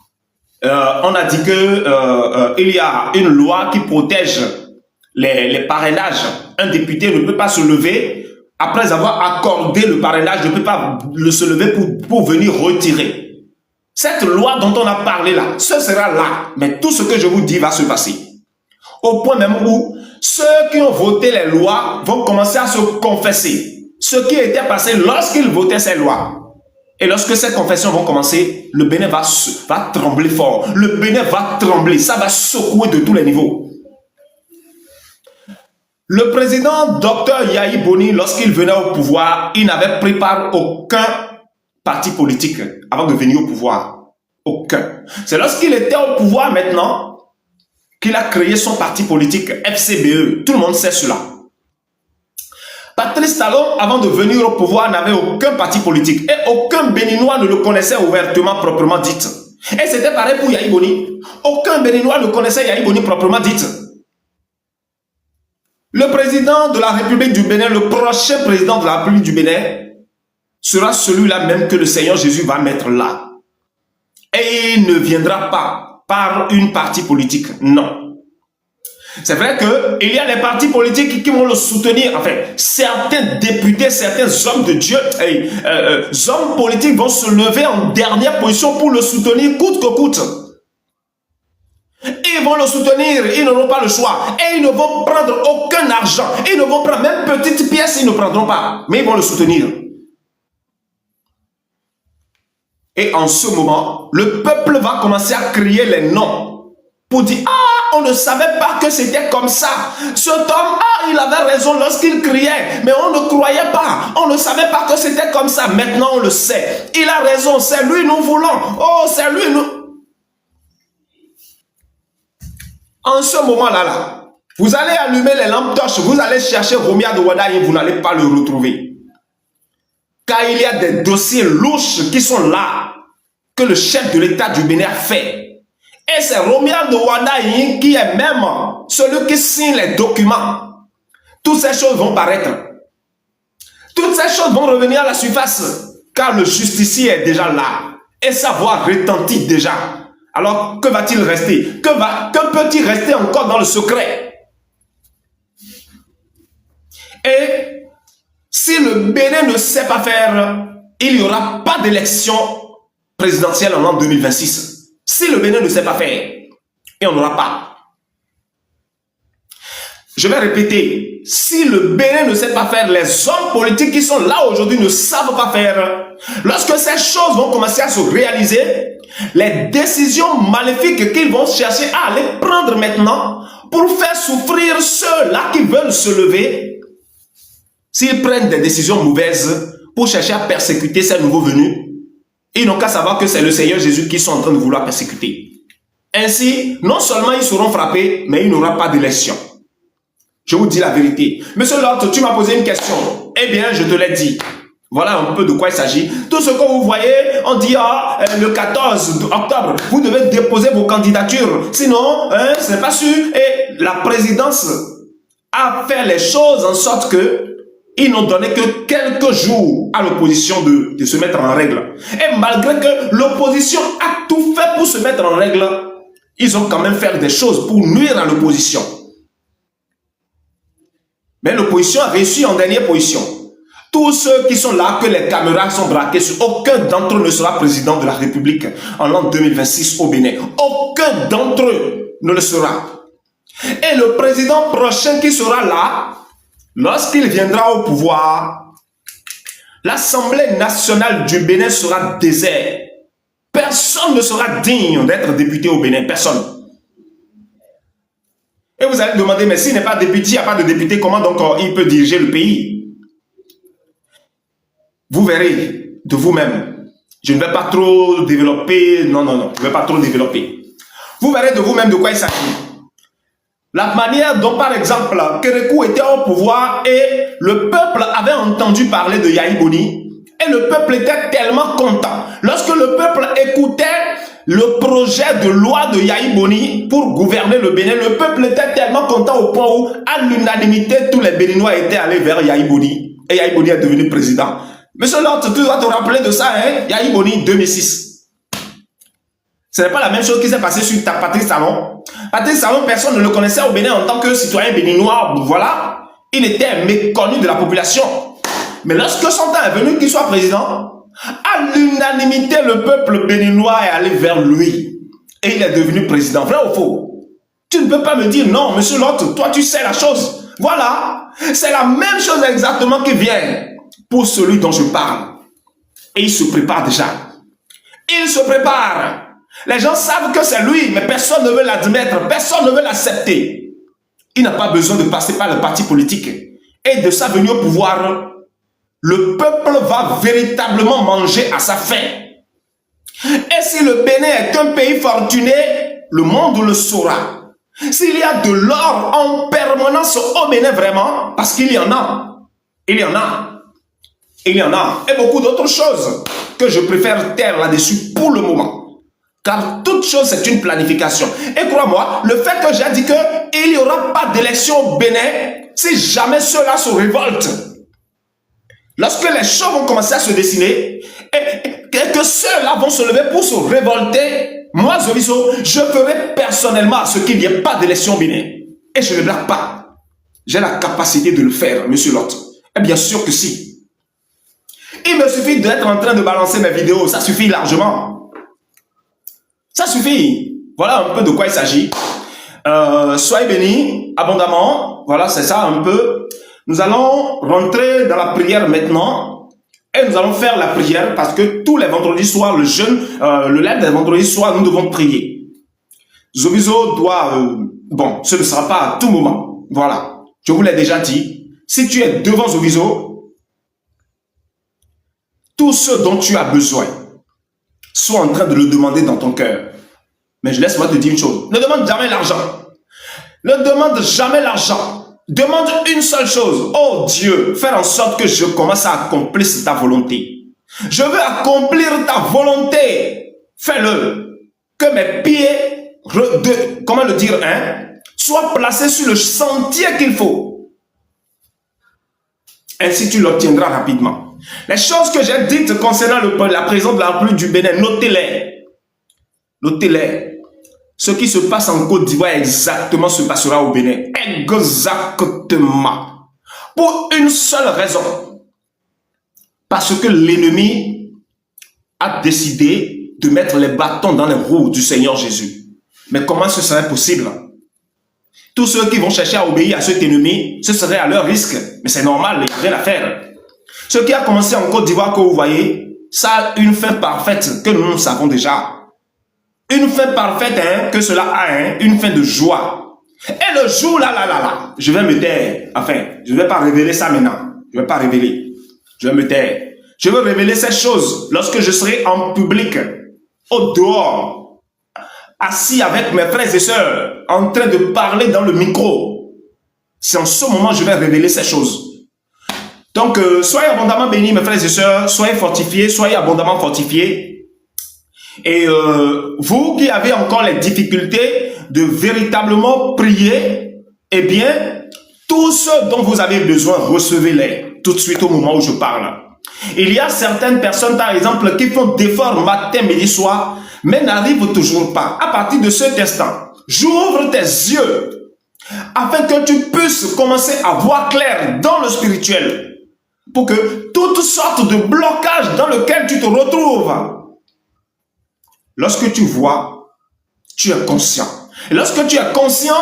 on a dit que il y a une loi qui protège les parrainages. Un député ne peut pas se lever après avoir accordé le parrainage, ne peut pas se lever pour venir retirer. Cette loi dont on a parlé là, ce sera là. Mais tout ce que je vous dis va se passer. Au point même où ceux qui ont voté les lois vont commencer à se confesser. Ce qui était passé lorsqu'ils votaient ces lois. Et lorsque ces confessions vont commencer, le Bénin va trembler fort. Le Bénin va trembler. Ça va secouer de tous les niveaux. Le président Dr Yahi Boni, lorsqu'il venait au pouvoir, il n'avait pris part aucun parti politique avant de venir au pouvoir. Aucun. C'est lorsqu'il était au pouvoir maintenant qu'il a créé son parti politique FCBE. Tout le monde sait cela. Patrice Talon, avant de venir au pouvoir, n'avait aucun parti politique. Et aucun Béninois ne le connaissait ouvertement, proprement dit. Et c'était pareil pour Yahi Boni. Aucun Béninois ne connaissait Yahi Boni proprement dit. Le président de la République du Bénin, le prochain président de la République du Bénin, sera celui-là même que le Seigneur Jésus va mettre là. Et il ne viendra pas par une partie politique, non. C'est vrai qu'il y a des partis politiques qui vont le soutenir. Enfin, certains députés, certains hommes de Dieu, hommes politiques vont se lever en dernière position pour le soutenir coûte que coûte. Ils vont le soutenir, ils n'auront pas le choix. Et ils ne vont prendre aucun argent. Ils ne vont prendre même petite pièce, ils ne prendront pas. Mais ils vont le soutenir. Et en ce moment, le peuple va commencer à crier les noms pour dire « Ah, on ne savait pas que c'était comme ça. Cet homme, ah, il avait raison lorsqu'il criait, mais on ne croyait pas. On ne savait pas que c'était comme ça. Maintenant, on le sait. Il a raison, c'est lui nous voulons. Oh, c'est lui nous... » En ce moment-là, vous allez allumer les lampes torches, vous allez chercher Romia de Wada et vous n'allez pas le retrouver. Car il y a des dossiers louches qui sont là, que le chef de l'État du Bénin a fait. Et c'est Romia de Wada qui est même celui qui signe les documents. Toutes ces choses vont paraître. Toutes ces choses vont revenir à la surface, car le justicier est déjà là. Et sa voix retentit déjà. Alors, que va-t-il rester? Que peut-il rester encore dans le secret? Et si le Bénin ne sait pas faire, il n'y aura pas d'élection présidentielle en l'an 2026. Si le Bénin ne sait pas faire, et on n'aura pas. Je vais répéter, si le Bénin ne sait pas faire, les hommes politiques qui sont là aujourd'hui ne savent pas faire. Lorsque ces choses vont commencer à se réaliser, les décisions maléfiques qu'ils vont chercher à aller prendre maintenant pour faire souffrir ceux-là qui veulent se lever, s'ils prennent des décisions mauvaises pour chercher à persécuter ces nouveaux venus, ils n'ont qu'à savoir que c'est le Seigneur Jésus qu'ils sont en train de vouloir persécuter. Ainsi, non seulement ils seront frappés, mais il n'y aura pas d'élection. Je vous dis la vérité. Monsieur Lord, tu m'as posé une question. Eh bien, je te l'ai dit. Voilà un peu de quoi il s'agit. Tout ce que vous voyez, on dit le 14 octobre, vous devez déposer vos candidatures. Sinon, ce n'est pas sûr. Et la présidence a fait les choses en sorte que ils n'ont donné que quelques jours à l'opposition de se mettre en règle. Et malgré que l'opposition a tout fait pour se mettre en règle, ils ont quand même fait des choses pour nuire à l'opposition. Mais l'opposition a réussi en dernière position. Tous ceux qui sont là, que les caméras sont braquées sur, aucun d'entre eux ne sera président de la République en l'an 2026 au Bénin. Aucun d'entre eux ne le sera. Et le président prochain qui sera là, lorsqu'il viendra au pouvoir, l'Assemblée nationale du Bénin sera déserte. Personne ne sera digne d'être député au Bénin. Personne. Et vous allez demander, mais s'il n'est pas député, il n'y a pas de député, comment donc il peut diriger le pays? Vous verrez de vous-même. Je ne vais pas trop développer. Non, je ne vais pas trop développer. Vous verrez de vous-même de quoi il s'agit. La manière dont, par exemple, Kérékou était au pouvoir et le peuple avait entendu parler de Yahi Boni et le peuple était tellement content. Lorsque le peuple écoutait le projet de loi de Yahi Boni pour gouverner le Bénin, le peuple était tellement content au point où, à l'unanimité, tous les Béninois étaient allés vers Yahi Boni et Yahi Boni est devenu président. Monsieur Lord, tu dois te rappeler de ça, hein? Yahi Boni 2006. Ce n'est pas la même chose qui s'est passée sur Patrice Talon. Patrice Talon, personne ne le connaissait au Bénin en tant que citoyen béninois. Voilà. Il était méconnu de la population. Mais lorsque son temps est venu qu'il soit président, à l'unanimité, le peuple béninois est allé vers lui. Et il est devenu président. Vrai ou faux? Tu ne peux pas me dire non, monsieur Lord, toi tu sais la chose. Voilà. C'est la même chose exactement qui vient pour celui dont je parle. Et il se prépare déjà. Il se prépare. Les gens savent que c'est lui, mais personne ne veut l'admettre, personne ne veut l'accepter. Il n'a pas besoin de passer par le parti politique. Et de sa venue au pouvoir, le peuple va véritablement manger à sa faim. Et si le Bénin est un pays fortuné, le monde le saura. S'il y a de l'or en permanence au Bénin vraiment, parce qu'il y en a, Il y en a. Il y en a. Et beaucoup d'autres choses que je préfère taire là-dessus pour le moment. Car toute chose, c'est une planification. Et crois-moi, le fait que j'ai dit qu'il n'y aura pas d'élection au Bénin, si jamais ceux-là se révoltent, lorsque les choses vont commencer à se dessiner, et que ceux-là vont se lever pour se révolter, moi, Zoviso, je ferai personnellement ce qu'il n'y ait pas d'élection au Bénin. Et je ne blague pas. J'ai la capacité de le faire, monsieur Lot. Et bien sûr que si. Il me suffit d'être en train de balancer mes vidéos, ça suffit largement. Ça suffit. Voilà un peu de quoi il s'agit. Soyez bénis abondamment. Voilà, c'est ça un peu. Nous allons rentrer dans la prière maintenant. Et nous allons faire la prière parce que tous les vendredis soirs, le jeûne, le live des vendredis soirs, nous devons prier. Zoviso doit... bon, ce ne sera pas à tout moment. Voilà. Je vous l'ai déjà dit. Si tu es devant Zoviso, tout ce dont tu as besoin, sois en train de le demander dans ton cœur. Mais je laisse-moi te dire une chose. Ne demande jamais l'argent. Ne demande jamais l'argent. Demande une seule chose. Oh Dieu, faire en sorte que je commence à accomplir ta volonté. Je veux accomplir ta volonté. Fais-le. Que mes pieds, comment le dire, soient placés sur le sentier qu'il faut. Ainsi tu l'obtiendras rapidement. Les choses que j'ai dites concernant la présence de la République du Bénin, notez-les. Notez-les. Ce qui se passe en Côte d'Ivoire exactement se passera au Bénin. Exactement. Pour une seule raison. Parce que l'ennemi a décidé de mettre les bâtons dans les roues du Seigneur Jésus. Mais comment ce serait possible? Tous ceux qui vont chercher à obéir à cet ennemi, ce serait à leur risque. Mais c'est normal, il n'y a rien à faire. Ce qui a commencé en Côte d'Ivoire que vous voyez, ça a une fin parfaite que nous savons déjà. Une fin parfaite, que cela a, une fin de joie. Et le jour là, je vais me taire. Enfin, je ne vais pas révéler ça maintenant. Je ne vais pas révéler. Je vais me taire. Je veux révéler ces choses lorsque je serai en public, au dehors, assis avec mes frères et sœurs, en train de parler dans le micro. C'est en ce moment que je vais révéler ces choses. Donc, soyez abondamment bénis, mes frères et sœurs, soyez fortifiés, soyez abondamment fortifiés. Et vous qui avez encore les difficultés de véritablement prier, eh bien, tout ce dont vous avez besoin, recevez-les tout de suite au moment où je parle. Il y a certaines personnes, par exemple, qui font d'efforts matin, midi, soir, mais n'arrivent toujours pas. À partir de cet instant, j'ouvre tes yeux afin que tu puisses commencer à voir clair dans le spirituel. Pour que toutes sortes de blocages dans lesquels tu te retrouves, lorsque tu vois, tu es conscient. Et lorsque tu es conscient,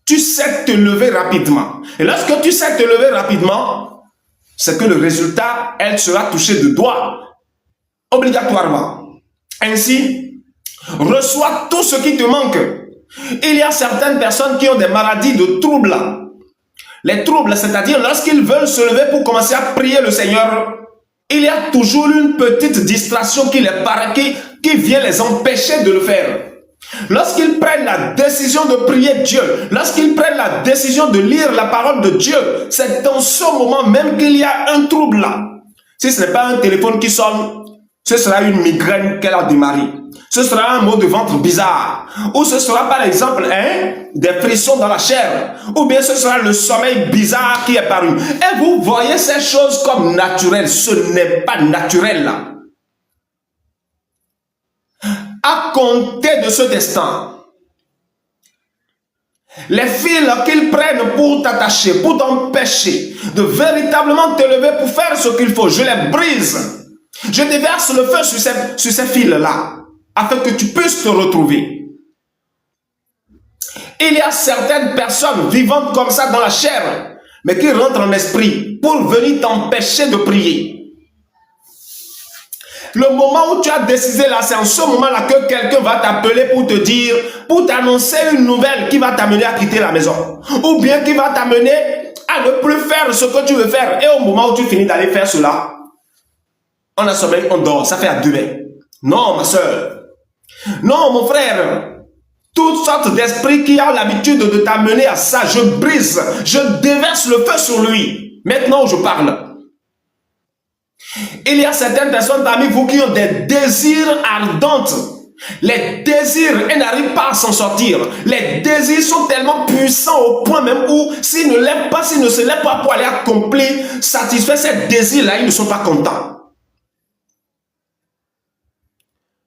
tu sais te lever rapidement. Et lorsque tu sais te lever rapidement, c'est que le résultat, elle sera touchée de doigt, obligatoirement. Ainsi, reçois tout ce qui te manque. Il y a certaines personnes qui ont des maladies de troubles. Les troubles, c'est-à-dire lorsqu'ils veulent se lever pour commencer à prier le Seigneur, il y a toujours une petite distraction qui vient les empêcher de le faire. Lorsqu'ils prennent la décision de prier Dieu, lorsqu'ils prennent la décision de lire la parole de Dieu, c'est dans ce moment même qu'il y a un trouble là. Si ce n'est pas un téléphone qui sonne, ce sera une migraine qu'elle a démarré. Ce sera un mot de ventre bizarre. Ou ce sera par exemple des frissons dans la chair. Ou bien ce sera le sommeil bizarre qui est paru. Et vous voyez ces choses comme naturelles. Ce n'est pas naturel là. À compter de cet instant, les fils qu'ils prennent pour t'attacher, pour t'empêcher de véritablement te lever pour faire ce qu'il faut, je les brise. Je déverse le feu sur ces fils-là, afin que tu puisses te retrouver. Il y a certaines personnes vivantes comme ça dans la chair, mais qui rentrent en esprit pour venir t'empêcher de prier. Le moment où tu as décidé là, c'est en ce moment-là que quelqu'un va t'appeler pour te dire, pour t'annoncer une nouvelle qui va t'amener à quitter la maison. Ou bien qui va t'amener à ne plus faire ce que tu veux faire. Et au moment où tu finis d'aller faire cela, on a sommeil, on dort, ça fait à demain. Non, ma soeur. Non, mon frère. Toutes sortes d'esprits qui ont l'habitude de t'amener à ça, je brise, je déverse le feu sur lui. Maintenant où je parle, il y a certaines personnes parmi vous qui ont des désirs ardents. Les désirs, elles n'arrivent pas à s'en sortir. Les désirs sont tellement puissants au point même où s'ils ne lèvent pas, s'ils ne se lèvent pas pour aller accomplir, satisfaire ces désirs-là, ils ne sont pas contents.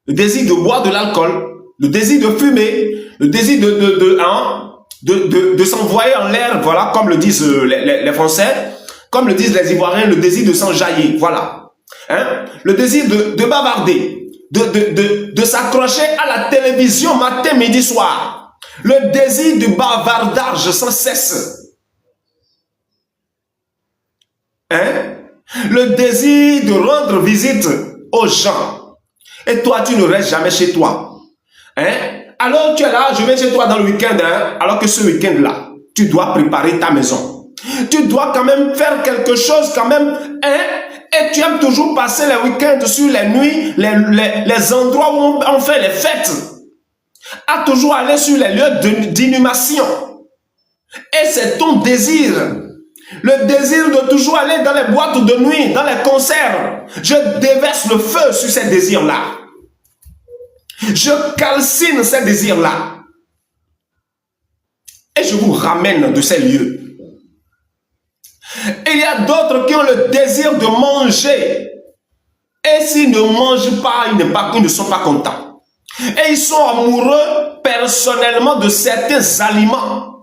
Le désir de boire de l'alcool, le désir de fumer, le désir de s'envoyer en l'air, voilà, comme le disent les Français, comme le disent les Ivoiriens, le désir de s'enjailler, voilà. Hein? Le désir de bavarder, de s'accrocher à la télévision matin, midi, soir. Le désir du bavardage sans cesse. Hein? Le désir de rendre visite aux gens. Et toi, tu ne restes jamais chez toi. Hein? Alors, tu es là, je vais chez toi dans le week-end, hein? Alors que ce week-end-là, tu dois préparer ta maison. Tu dois quand même faire quelque chose quand même, hein? Et tu aimes toujours passer les week-ends sur les nuits, les endroits où on fait les fêtes. À toujours aller sur les lieux d'inhumation. Et c'est ton désir. Le désir de toujours aller dans les boîtes de nuit, dans les concerts. Je déverse le feu sur ces désirs-là. Je calcine ces désirs-là. Et je vous ramène de ces lieux. Il y a d'autres qui ont le désir de manger. Et s'ils ne mangent pas, ils ne sont pas contents. Et ils sont amoureux personnellement de certains aliments.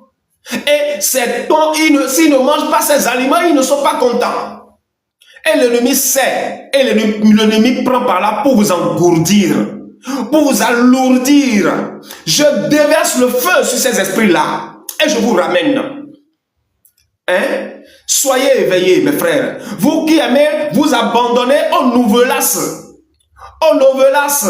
Et s'ils ne mangent pas ces aliments, ils ne sont pas contents. Et l'ennemi sait. Et l'ennemi prend par là pour vous engourdir. Pour vous alourdir. Je déverse le feu sur ces esprits-là. Et je vous ramène. Hein? Soyez éveillés, mes frères. Vous qui aimez vous abandonner aux novelas. Aux novelas.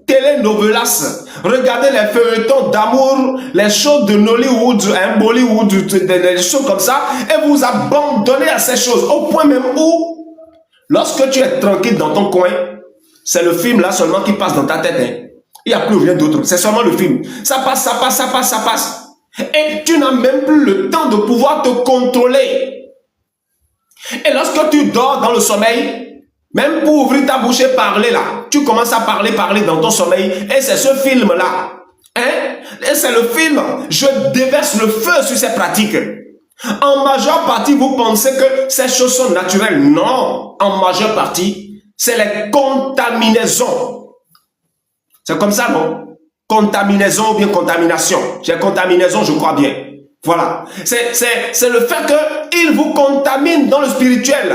Télénovelas. Regardez les feuilletons d'amour, les shows de Nollywood, hein, Bollywood, des choses comme ça. Et vous abandonnez à ces choses. Au point même où, lorsque tu es tranquille dans ton coin, c'est le film là seulement qui passe dans ta tête. Hein. Il n'y a plus rien d'autre. C'est seulement le film. Ça passe, ça passe, ça passe, ça passe. Et tu n'as même plus le temps de pouvoir te contrôler. Et lorsque tu dors dans le sommeil, même pour ouvrir ta bouche et parler là, tu commences à parler dans ton sommeil. Et c'est ce film-là. Hein? Et c'est le film. Je déverse le feu sur ces pratiques. En majeure partie, vous pensez que ces choses sont naturelles. Non. En majeure partie, c'est les contaminaisons. C'est comme ça, non? Contaminaison ou bien contamination. J'ai contaminaison, je crois bien. Voilà. C'est le fait qu'il vous contamine dans le spirituel.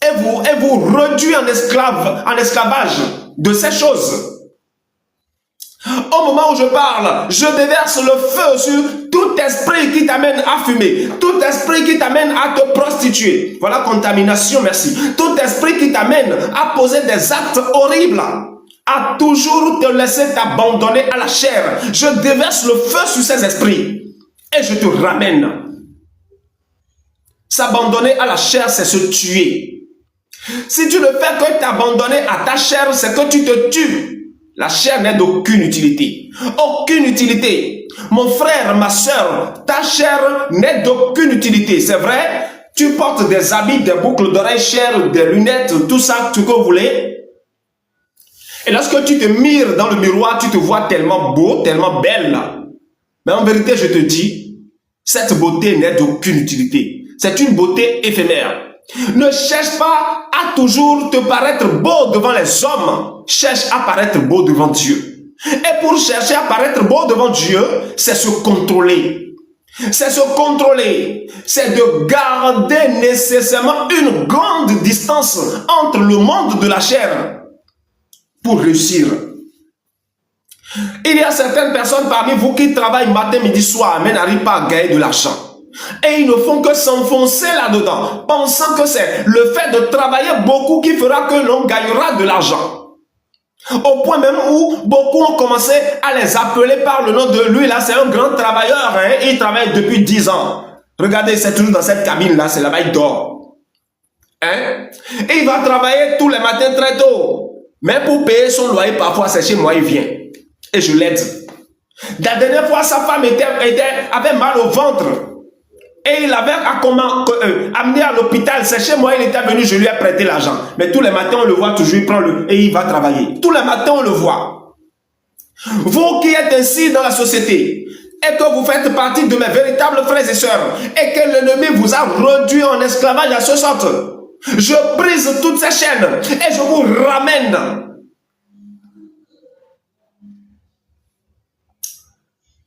Et vous réduit en esclavage de ces choses. Au moment où je parle, je déverse le feu sur tout esprit qui t'amène à fumer, tout esprit qui t'amène à te prostituer. Voilà, contamination, merci. Tout esprit qui t'amène à poser des actes horribles, à toujours te laisser t'abandonner à la chair. Je déverse le feu sur ces esprits et je te ramène. S'abandonner à la chair, c'est se tuer. Si tu ne fais que t'abandonner à ta chair, c'est que tu te tues. La chair n'est d'aucune utilité. Aucune utilité. Mon frère, ma soeur, ta chair n'est d'aucune utilité. C'est vrai, tu portes des habits, des boucles d'oreilles chères, des lunettes, tout ça, tout ce que vous voulez. Et lorsque tu te mires dans le miroir, tu te vois tellement beau, tellement belle. Mais en vérité, je te dis, cette beauté n'est d'aucune utilité. C'est une beauté éphémère. Ne cherche pas à toujours te paraître beau devant les hommes. Cherche à paraître beau devant Dieu. Et pour chercher à paraître beau devant Dieu, c'est se contrôler. C'est se contrôler. C'est de garder nécessairement une grande distance entre le monde de la chair pour réussir. Il y a certaines personnes parmi vous qui travaillent matin, midi, soir, mais n'arrivent pas à gagner de l'argent. Et ils ne font que s'enfoncer là-dedans, pensant que c'est le fait de travailler beaucoup qui fera que l'on gagnera de l'argent. Au point même où beaucoup ont commencé à les appeler par le nom de lui, là, c'est un grand travailleur, hein, il travaille depuis 10 ans. Regardez, c'est toujours dans cette cabine-là, c'est là-bas, il dort. Hein? Et il va travailler tous les matins très tôt. Mais pour payer son loyer, parfois, c'est chez moi, il vient. Et je l'aide. La dernière fois, sa femme avait mal au ventre. Et il avait amené à l'hôpital. C'est chez moi, il était venu, je lui ai prêté l'argent. Mais tous les matins, on le voit toujours, il prend et il va travailler. Tous les matins, on le voit. Vous qui êtes ainsi dans la société, et que vous faites partie de mes véritables frères et sœurs, et que l'ennemi vous a réduit en esclavage à ce sorte, je brise toutes ces chaînes et je vous ramène.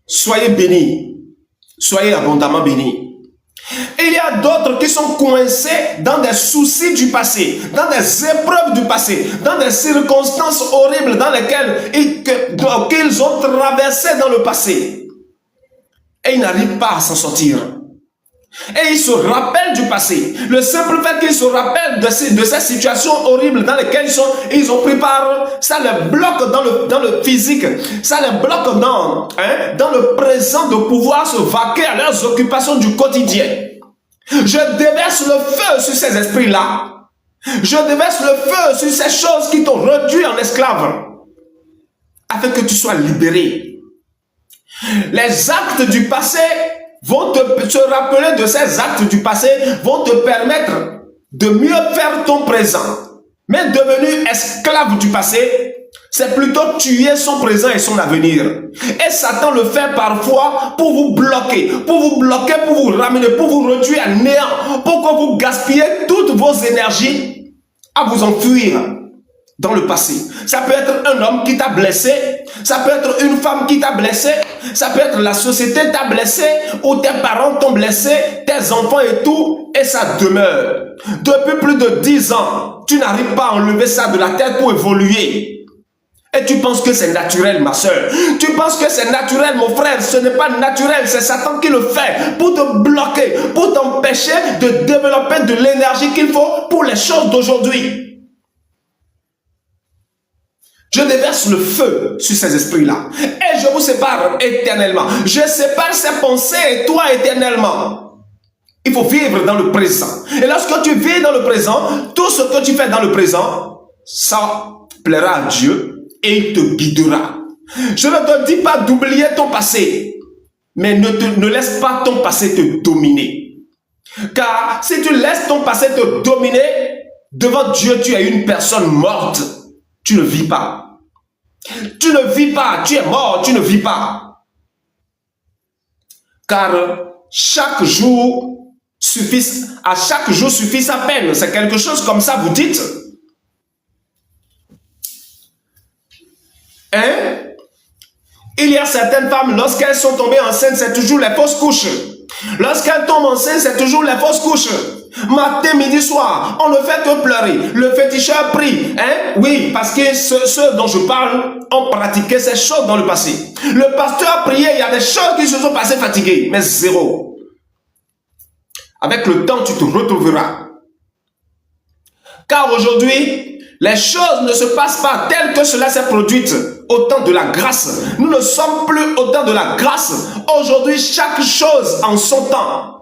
Soyez bénis, soyez abondamment bénis. Il y a d'autres qui sont coincés dans des soucis du passé, dans des épreuves du passé, dans des circonstances horribles dans lesquelles qu'ils ont traversé dans le passé. Et ils n'arrivent pas à s'en sortir. Et ils se rappellent du passé. Le simple fait qu'ils se rappellent de ces situations horribles dans lesquelles ils ont pris part, ça les bloque dans le physique, ça les bloque dans le présent de pouvoir se vaquer à leurs occupations du quotidien. Je déverse le feu sur ces esprits-là. Je déverse le feu sur ces choses qui t'ont réduit en esclave, afin que tu sois libéré. Les actes du passé vont se rappeler de ces actes du passé, vont te permettre de mieux faire ton présent. Mais devenu esclave du passé, c'est plutôt tuer son présent et son avenir. Et Satan le fait parfois pour vous bloquer, pour vous ramener, pour vous réduire à néant, pour que vous gaspillez toutes vos énergies à vous enfuir dans le passé. Ça peut être un homme qui t'a blessé, ça peut être une femme qui t'a blessé, ça peut être la société t'a blessé, ou tes parents t'ont blessé, tes enfants et tout, et ça demeure. Depuis plus de 10 ans, tu n'arrives pas à enlever ça de la tête pour évoluer. Et tu penses que c'est naturel, ma soeur. Tu penses que c'est naturel, mon frère. Ce n'est pas naturel, c'est Satan qui le fait pour te bloquer, pour t'empêcher de développer de l'énergie qu'il faut pour les choses d'aujourd'hui. Je déverse le feu sur ces esprits-là. Et je vous sépare éternellement. Je sépare ces pensées et toi éternellement. Il faut vivre dans le présent. Et lorsque tu vis dans le présent, tout ce que tu fais dans le présent, ça plaira à Dieu et il te guidera. Je ne te dis pas d'oublier ton passé, mais ne laisse pas ton passé te dominer. Car si tu laisses ton passé te dominer, devant Dieu, tu es une personne morte. Tu ne vis pas. Tu ne vis pas. Tu es mort. Tu ne vis pas. Car chaque jour suffit sa peine. C'est quelque chose comme ça, vous dites. Hein? Il y a certaines femmes, lorsqu'elles sont tombées enceintes, c'est toujours les fausses couches. Lorsqu'elles tombent enceintes, c'est toujours les fausses couches. Matin, midi, soir, on ne fait que pleurer. Le féticheur prie. Hein? Oui, parce que ceux dont je parle ont pratiqué ces choses dans le passé. Le pasteur a prié, il y a des choses qui se sont passées fatiguées, mais zéro. Avec le temps, tu te retrouveras. Car aujourd'hui, les choses ne se passent pas telles que cela s'est produit au temps de la grâce. Nous ne sommes plus au temps de la grâce. Aujourd'hui, chaque chose en son temps.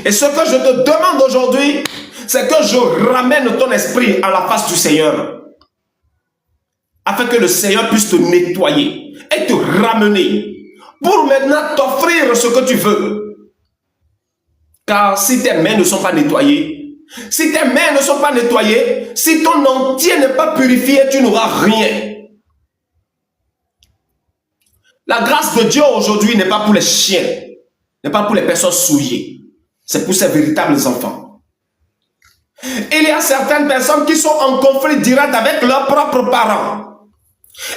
Et ce que je te demande aujourd'hui, c'est que je ramène ton esprit à la face du Seigneur. Afin que le Seigneur puisse te nettoyer et te ramener. Pour maintenant t'offrir ce que tu veux. Car si tes mains ne sont pas nettoyées, si tes mains ne sont pas nettoyées, si ton entier n'est pas purifié, tu n'auras rien. La grâce de Dieu aujourd'hui n'est pas pour les chiens, n'est pas pour les personnes souillées. C'est pour ses véritables enfants. Il y a certaines personnes qui sont en conflit direct avec leurs propres parents.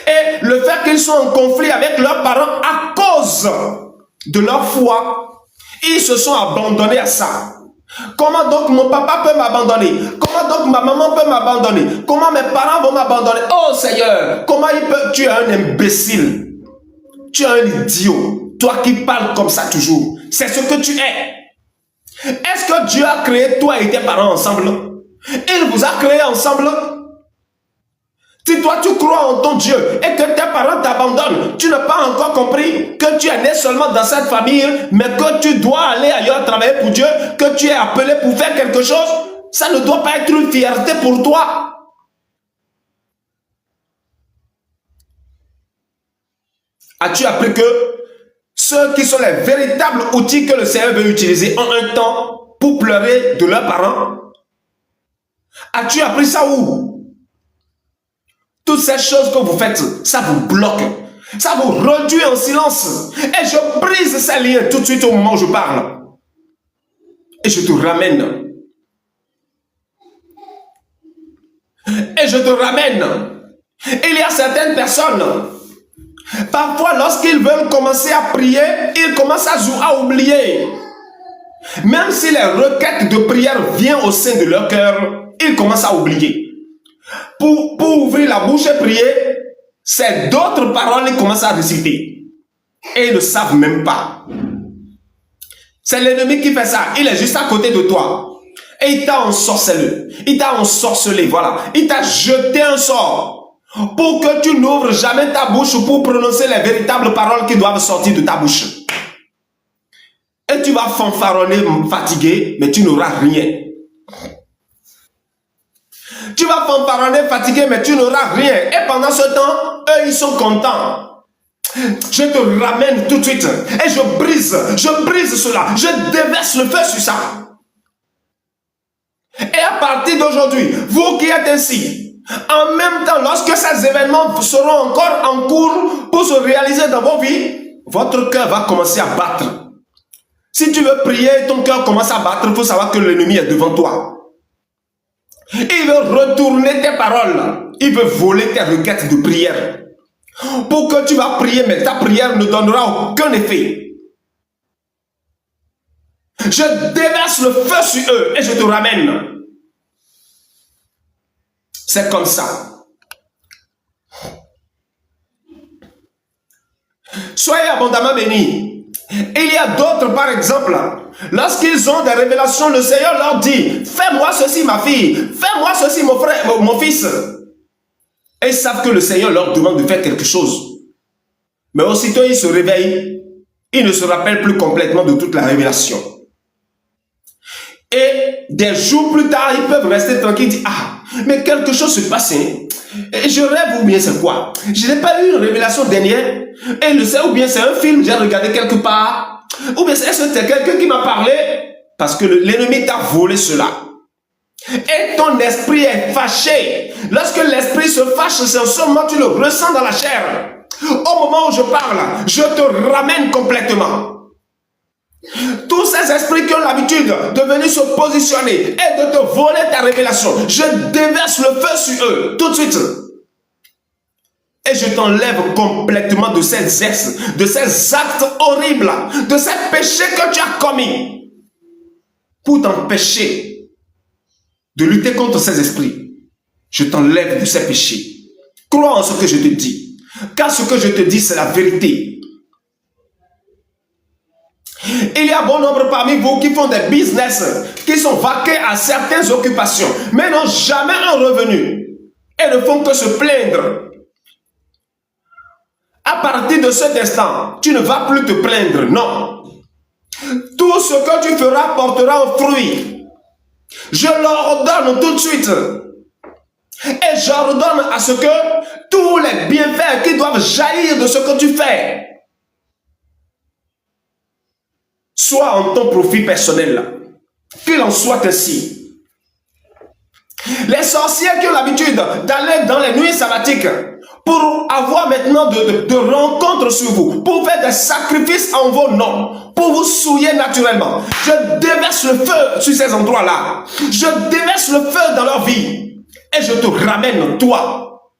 Et le fait qu'ils soient en conflit avec leurs parents à cause de leur foi, ils se sont abandonnés à ça. Comment donc mon papa peut m'abandonner? Comment donc ma maman peut m'abandonner? Comment mes parents vont m'abandonner? Oh Seigneur, comment il peut? Tu es un imbécile. Tu es un idiot. Toi qui parles comme ça toujours. C'est ce que tu es. Est-ce que Dieu a créé toi et tes parents ensemble? Il vous a créé ensemble. Si toi tu crois en ton Dieu et que tes parents t'abandonnent, tu n'as pas encore compris que tu es né seulement dans cette famille, mais que tu dois aller ailleurs travailler pour Dieu, que tu es appelé pour faire quelque chose, ça ne doit pas être une fierté pour toi. As-tu appris que ceux qui sont les véritables outils que le Seigneur veut utiliser en un temps pour pleurer de leurs parents? As-tu appris ça où? Toutes ces choses que vous faites, ça vous bloque. Ça vous réduit en silence. Et je brise ces liens tout de suite au moment où je parle. Et je te ramène. Et je te ramène. Il y a certaines personnes, parfois lorsqu'ils veulent commencer à prier, ils commencent à oublier. Même si les requêtes de prière viennent au sein de leur cœur, ils commencent à oublier. Pour ouvrir la bouche et prier, c'est d'autres paroles qu'ils commencent à réciter. Et ils ne savent même pas. C'est l'ennemi qui fait ça. Il est juste à côté de toi. Et il t'a ensorcelé. Il t'a ensorcelé, voilà. Il t'a jeté un sort. Pour que tu n'ouvres jamais ta bouche pour prononcer les véritables paroles qui doivent sortir de ta bouche. Et tu vas fanfaronner fatigué, mais tu n'auras rien. Tu vas fanfaronner fatigué, mais tu n'auras rien. Et pendant ce temps, eux, ils sont contents. Je te ramène tout de suite. Et je brise cela. Je déverse le feu sur ça. Et à partir d'aujourd'hui, vous qui êtes ainsi, en même temps, lorsque ces événements seront encore en cours pour se réaliser dans vos vies, votre cœur va commencer à battre. Si tu veux prier, ton cœur commence à battre, il faut savoir que l'ennemi est devant toi. Il veut retourner tes paroles. Il veut voler tes requêtes de prière. Pour que tu vas prier, mais ta prière ne donnera aucun effet. Je déverse le feu sur eux et je te ramène. C'est comme ça. Soyez abondamment bénis. Il y a d'autres, par exemple, lorsqu'ils ont des révélations, le Seigneur leur dit, fais-moi ceci ma fille, fais-moi ceci mon frère, mon fils. Et ils savent que le Seigneur leur demande de faire quelque chose. Mais aussitôt ils se réveillent, ils ne se rappellent plus complètement de toute la révélation. Et des jours plus tard, ils peuvent rester tranquilles et dire, ah, mais quelque chose se passe. Et je rêve ou bien c'est quoi? Je n'ai pas eu une révélation dernière. Et le sais ou bien c'est un film, j'ai regardé quelque part. Ou bien c'est quelqu'un qui m'a parlé. Parce que l'ennemi t'a volé cela. Et ton esprit est fâché. Lorsque l'esprit se fâche, c'est en ce moment tu le ressens dans la chair. Au moment où je parle, je te ramène complètement. Tous ces esprits qui ont l'habitude de venir se positionner et de te voler ta révélation, je déverse le feu sur eux tout de suite. Et je t'enlève complètement de ces actes horribles, de ces péchés que tu as commis pour t'empêcher de lutter contre ces esprits. Je t'enlève de ces péchés. Crois en ce que je te dis, car ce que je te dis, c'est la vérité. Il y a bon nombre parmi vous qui font des business, qui sont vaqués à certaines occupations, mais n'ont jamais un revenu et ne font que se plaindre. À partir de cet instant, tu ne vas plus te plaindre, non. Tout ce que tu feras portera un fruit. Je l'ordonne tout de suite. Et j'ordonne à ce que tous les bienfaits qui doivent jaillir de ce que tu fais soit en ton profit personnel. Qu'il en soit ainsi. Les sorciers qui ont l'habitude d'aller dans les nuits sabbatiques pour avoir maintenant de rencontres sur vous, pour faire des sacrifices en vos noms, pour vous souiller naturellement. Je déverse le feu sur ces endroits-là. Je déverse le feu dans leur vie. Et je te ramène, toi.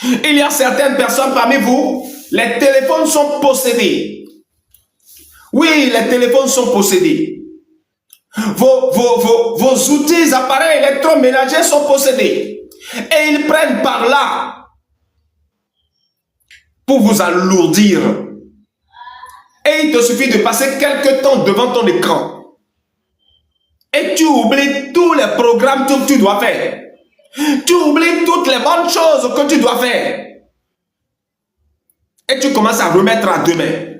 Il y a certaines personnes parmi vous, les téléphones sont possédés. Oui, les téléphones sont possédés. Vos outils, appareils électroménagers sont possédés. Et ils prennent par là pour vous alourdir. Et il te suffit de passer quelque temps devant ton écran. Et tu oublies tous les programmes que tu dois faire. Tu oublies toutes les bonnes choses que tu dois faire. Et tu commences à remettre à demain.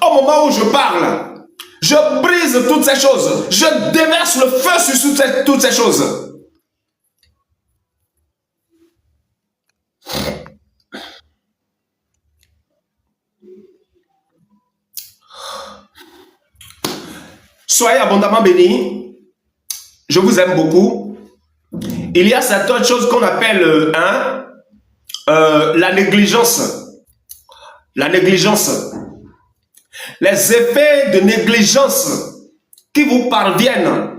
Au moment où je parle, je brise toutes ces choses. Je déverse le feu sur toutes ces choses. Soyez abondamment bénis. Je vous aime beaucoup. Il y a certaines choses qu'on appelle la négligence. La négligence. Les effets de négligence qui vous parviennent,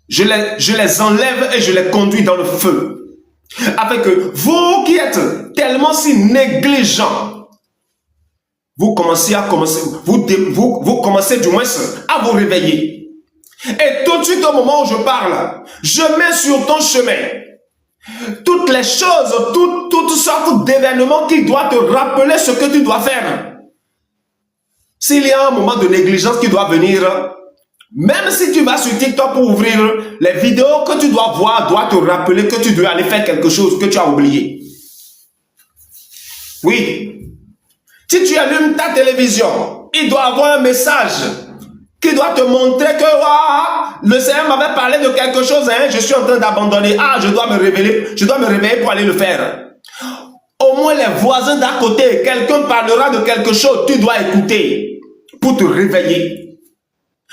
je les enlève et je les conduis dans le feu. Afin que vous qui êtes tellement si négligents, vous commencez du moins à vous réveiller. Et tout de suite au moment où je parle, je mets sur ton chemin toutes les choses, toutes sortes d'événements qui doivent te rappeler ce que tu dois faire. S'il y a un moment de négligence qui doit venir, même si tu vas sur TikTok pour ouvrir, les vidéos que tu dois voir doivent te rappeler que tu dois aller faire quelque chose que tu as oublié. Oui. Si tu allumes ta télévision, il doit avoir un message qui doit te montrer que le Seigneur m'avait parlé de quelque chose, je suis en train d'abandonner. Je dois me réveiller pour aller le faire. Au moins les voisins d'à côté, quelqu'un parlera de quelque chose, tu dois écouter pour te réveiller.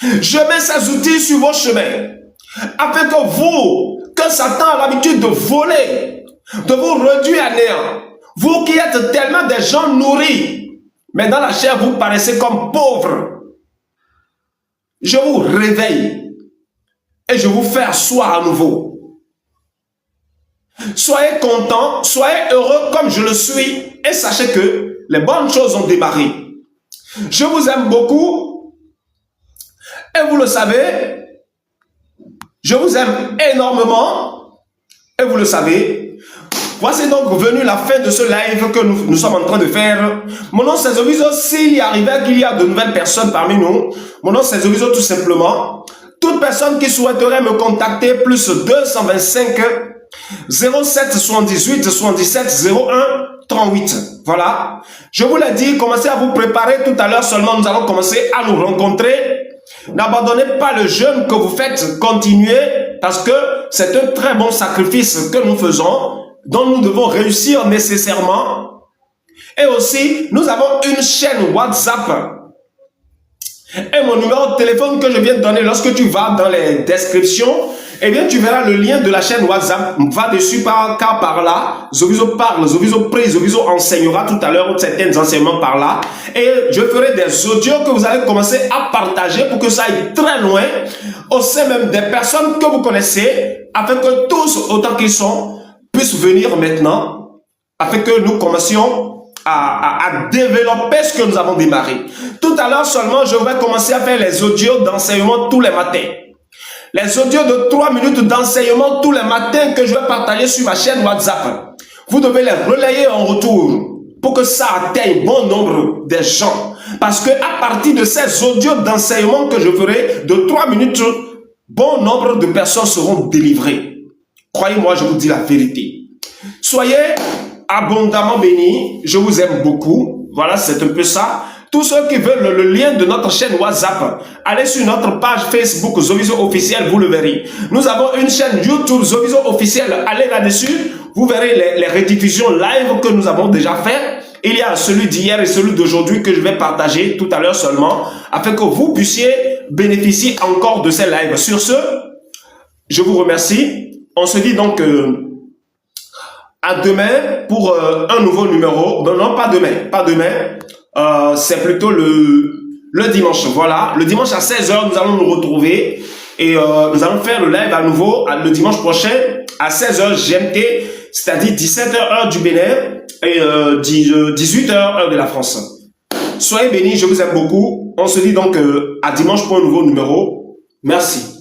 Je mets ces outils sur vos chemins, afin que Satan a l'habitude de voler, de vous réduire à néant. Vous qui êtes tellement des gens nourris, mais dans la chair vous paraissez comme pauvres. Je vous réveille et je vous fais asseoir à nouveau. Soyez contents, soyez heureux comme je le suis et sachez que les bonnes choses ont démarré. Je vous aime beaucoup et vous le savez, je vous aime énormément et vous le savez. Voici donc venu la fin de ce live que nous sommes en train de faire. Mon nom c'est Zovizo. S'il y arrivait qu'il y a de nouvelles personnes parmi nous, mon nom c'est Zovizo tout simplement. Toute personne qui souhaiterait me contacter, plus 225 07 78 77 01 38. Voilà. Je vous l'ai dit, commencez à vous préparer. Tout à l'heure seulement, nous allons commencer à nous rencontrer. N'abandonnez pas le jeûne que vous faites. Continuez parce que c'est un très bon sacrifice que nous faisons, dont nous devons réussir nécessairement. Et aussi, nous avons une chaîne WhatsApp et mon numéro de téléphone que je viens de donner. Lorsque tu vas dans les descriptions, eh bien, tu verras le lien de la chaîne WhatsApp. Va dessus car par là, Zovizo parle, Zovizo prie, Zovizo enseignera tout à l'heure certains enseignements par là. Et je ferai des audios que vous allez commencer à partager pour que ça aille très loin au sein même des personnes que vous connaissez, afin que tous, autant qu'ils sont, puissent venir maintenant, afin que nous commencions à développer ce que nous avons démarré. Tout à l'heure seulement, je vais commencer à faire les audios d'enseignement tous les matins. Les audios de 3 minutes d'enseignement tous les matins que je vais partager sur ma chaîne WhatsApp. Vous devez les relayer en retour pour que ça atteigne bon nombre de gens. Parce que à partir de ces audios d'enseignement que je ferai de 3 minutes, bon nombre de personnes seront délivrées. Croyez-moi, je vous dis la vérité. Soyez abondamment bénis. Je vous aime beaucoup. Voilà, c'est un peu ça. Tous ceux qui veulent le lien de notre chaîne WhatsApp, allez sur notre page Facebook Zovizo Officiel, vous le verrez. Nous avons une chaîne YouTube Zovizo Officiel, allez là-dessus, vous verrez les rediffusions live que nous avons déjà fait. Il y a celui d'hier et celui d'aujourd'hui que je vais partager tout à l'heure seulement, afin que vous puissiez bénéficier encore de ces lives. Sur ce, je vous remercie. On se dit donc à demain pour un nouveau numéro. Non, pas demain. C'est plutôt le dimanche. Voilà, le dimanche à 16h, nous allons nous retrouver et nous allons faire le live à nouveau le dimanche prochain à 16h GMT, c'est-à-dire 17h heure du Bénin et 18h heure de la France. Soyez bénis, je vous aime beaucoup. On se dit donc à dimanche pour un nouveau numéro. Merci.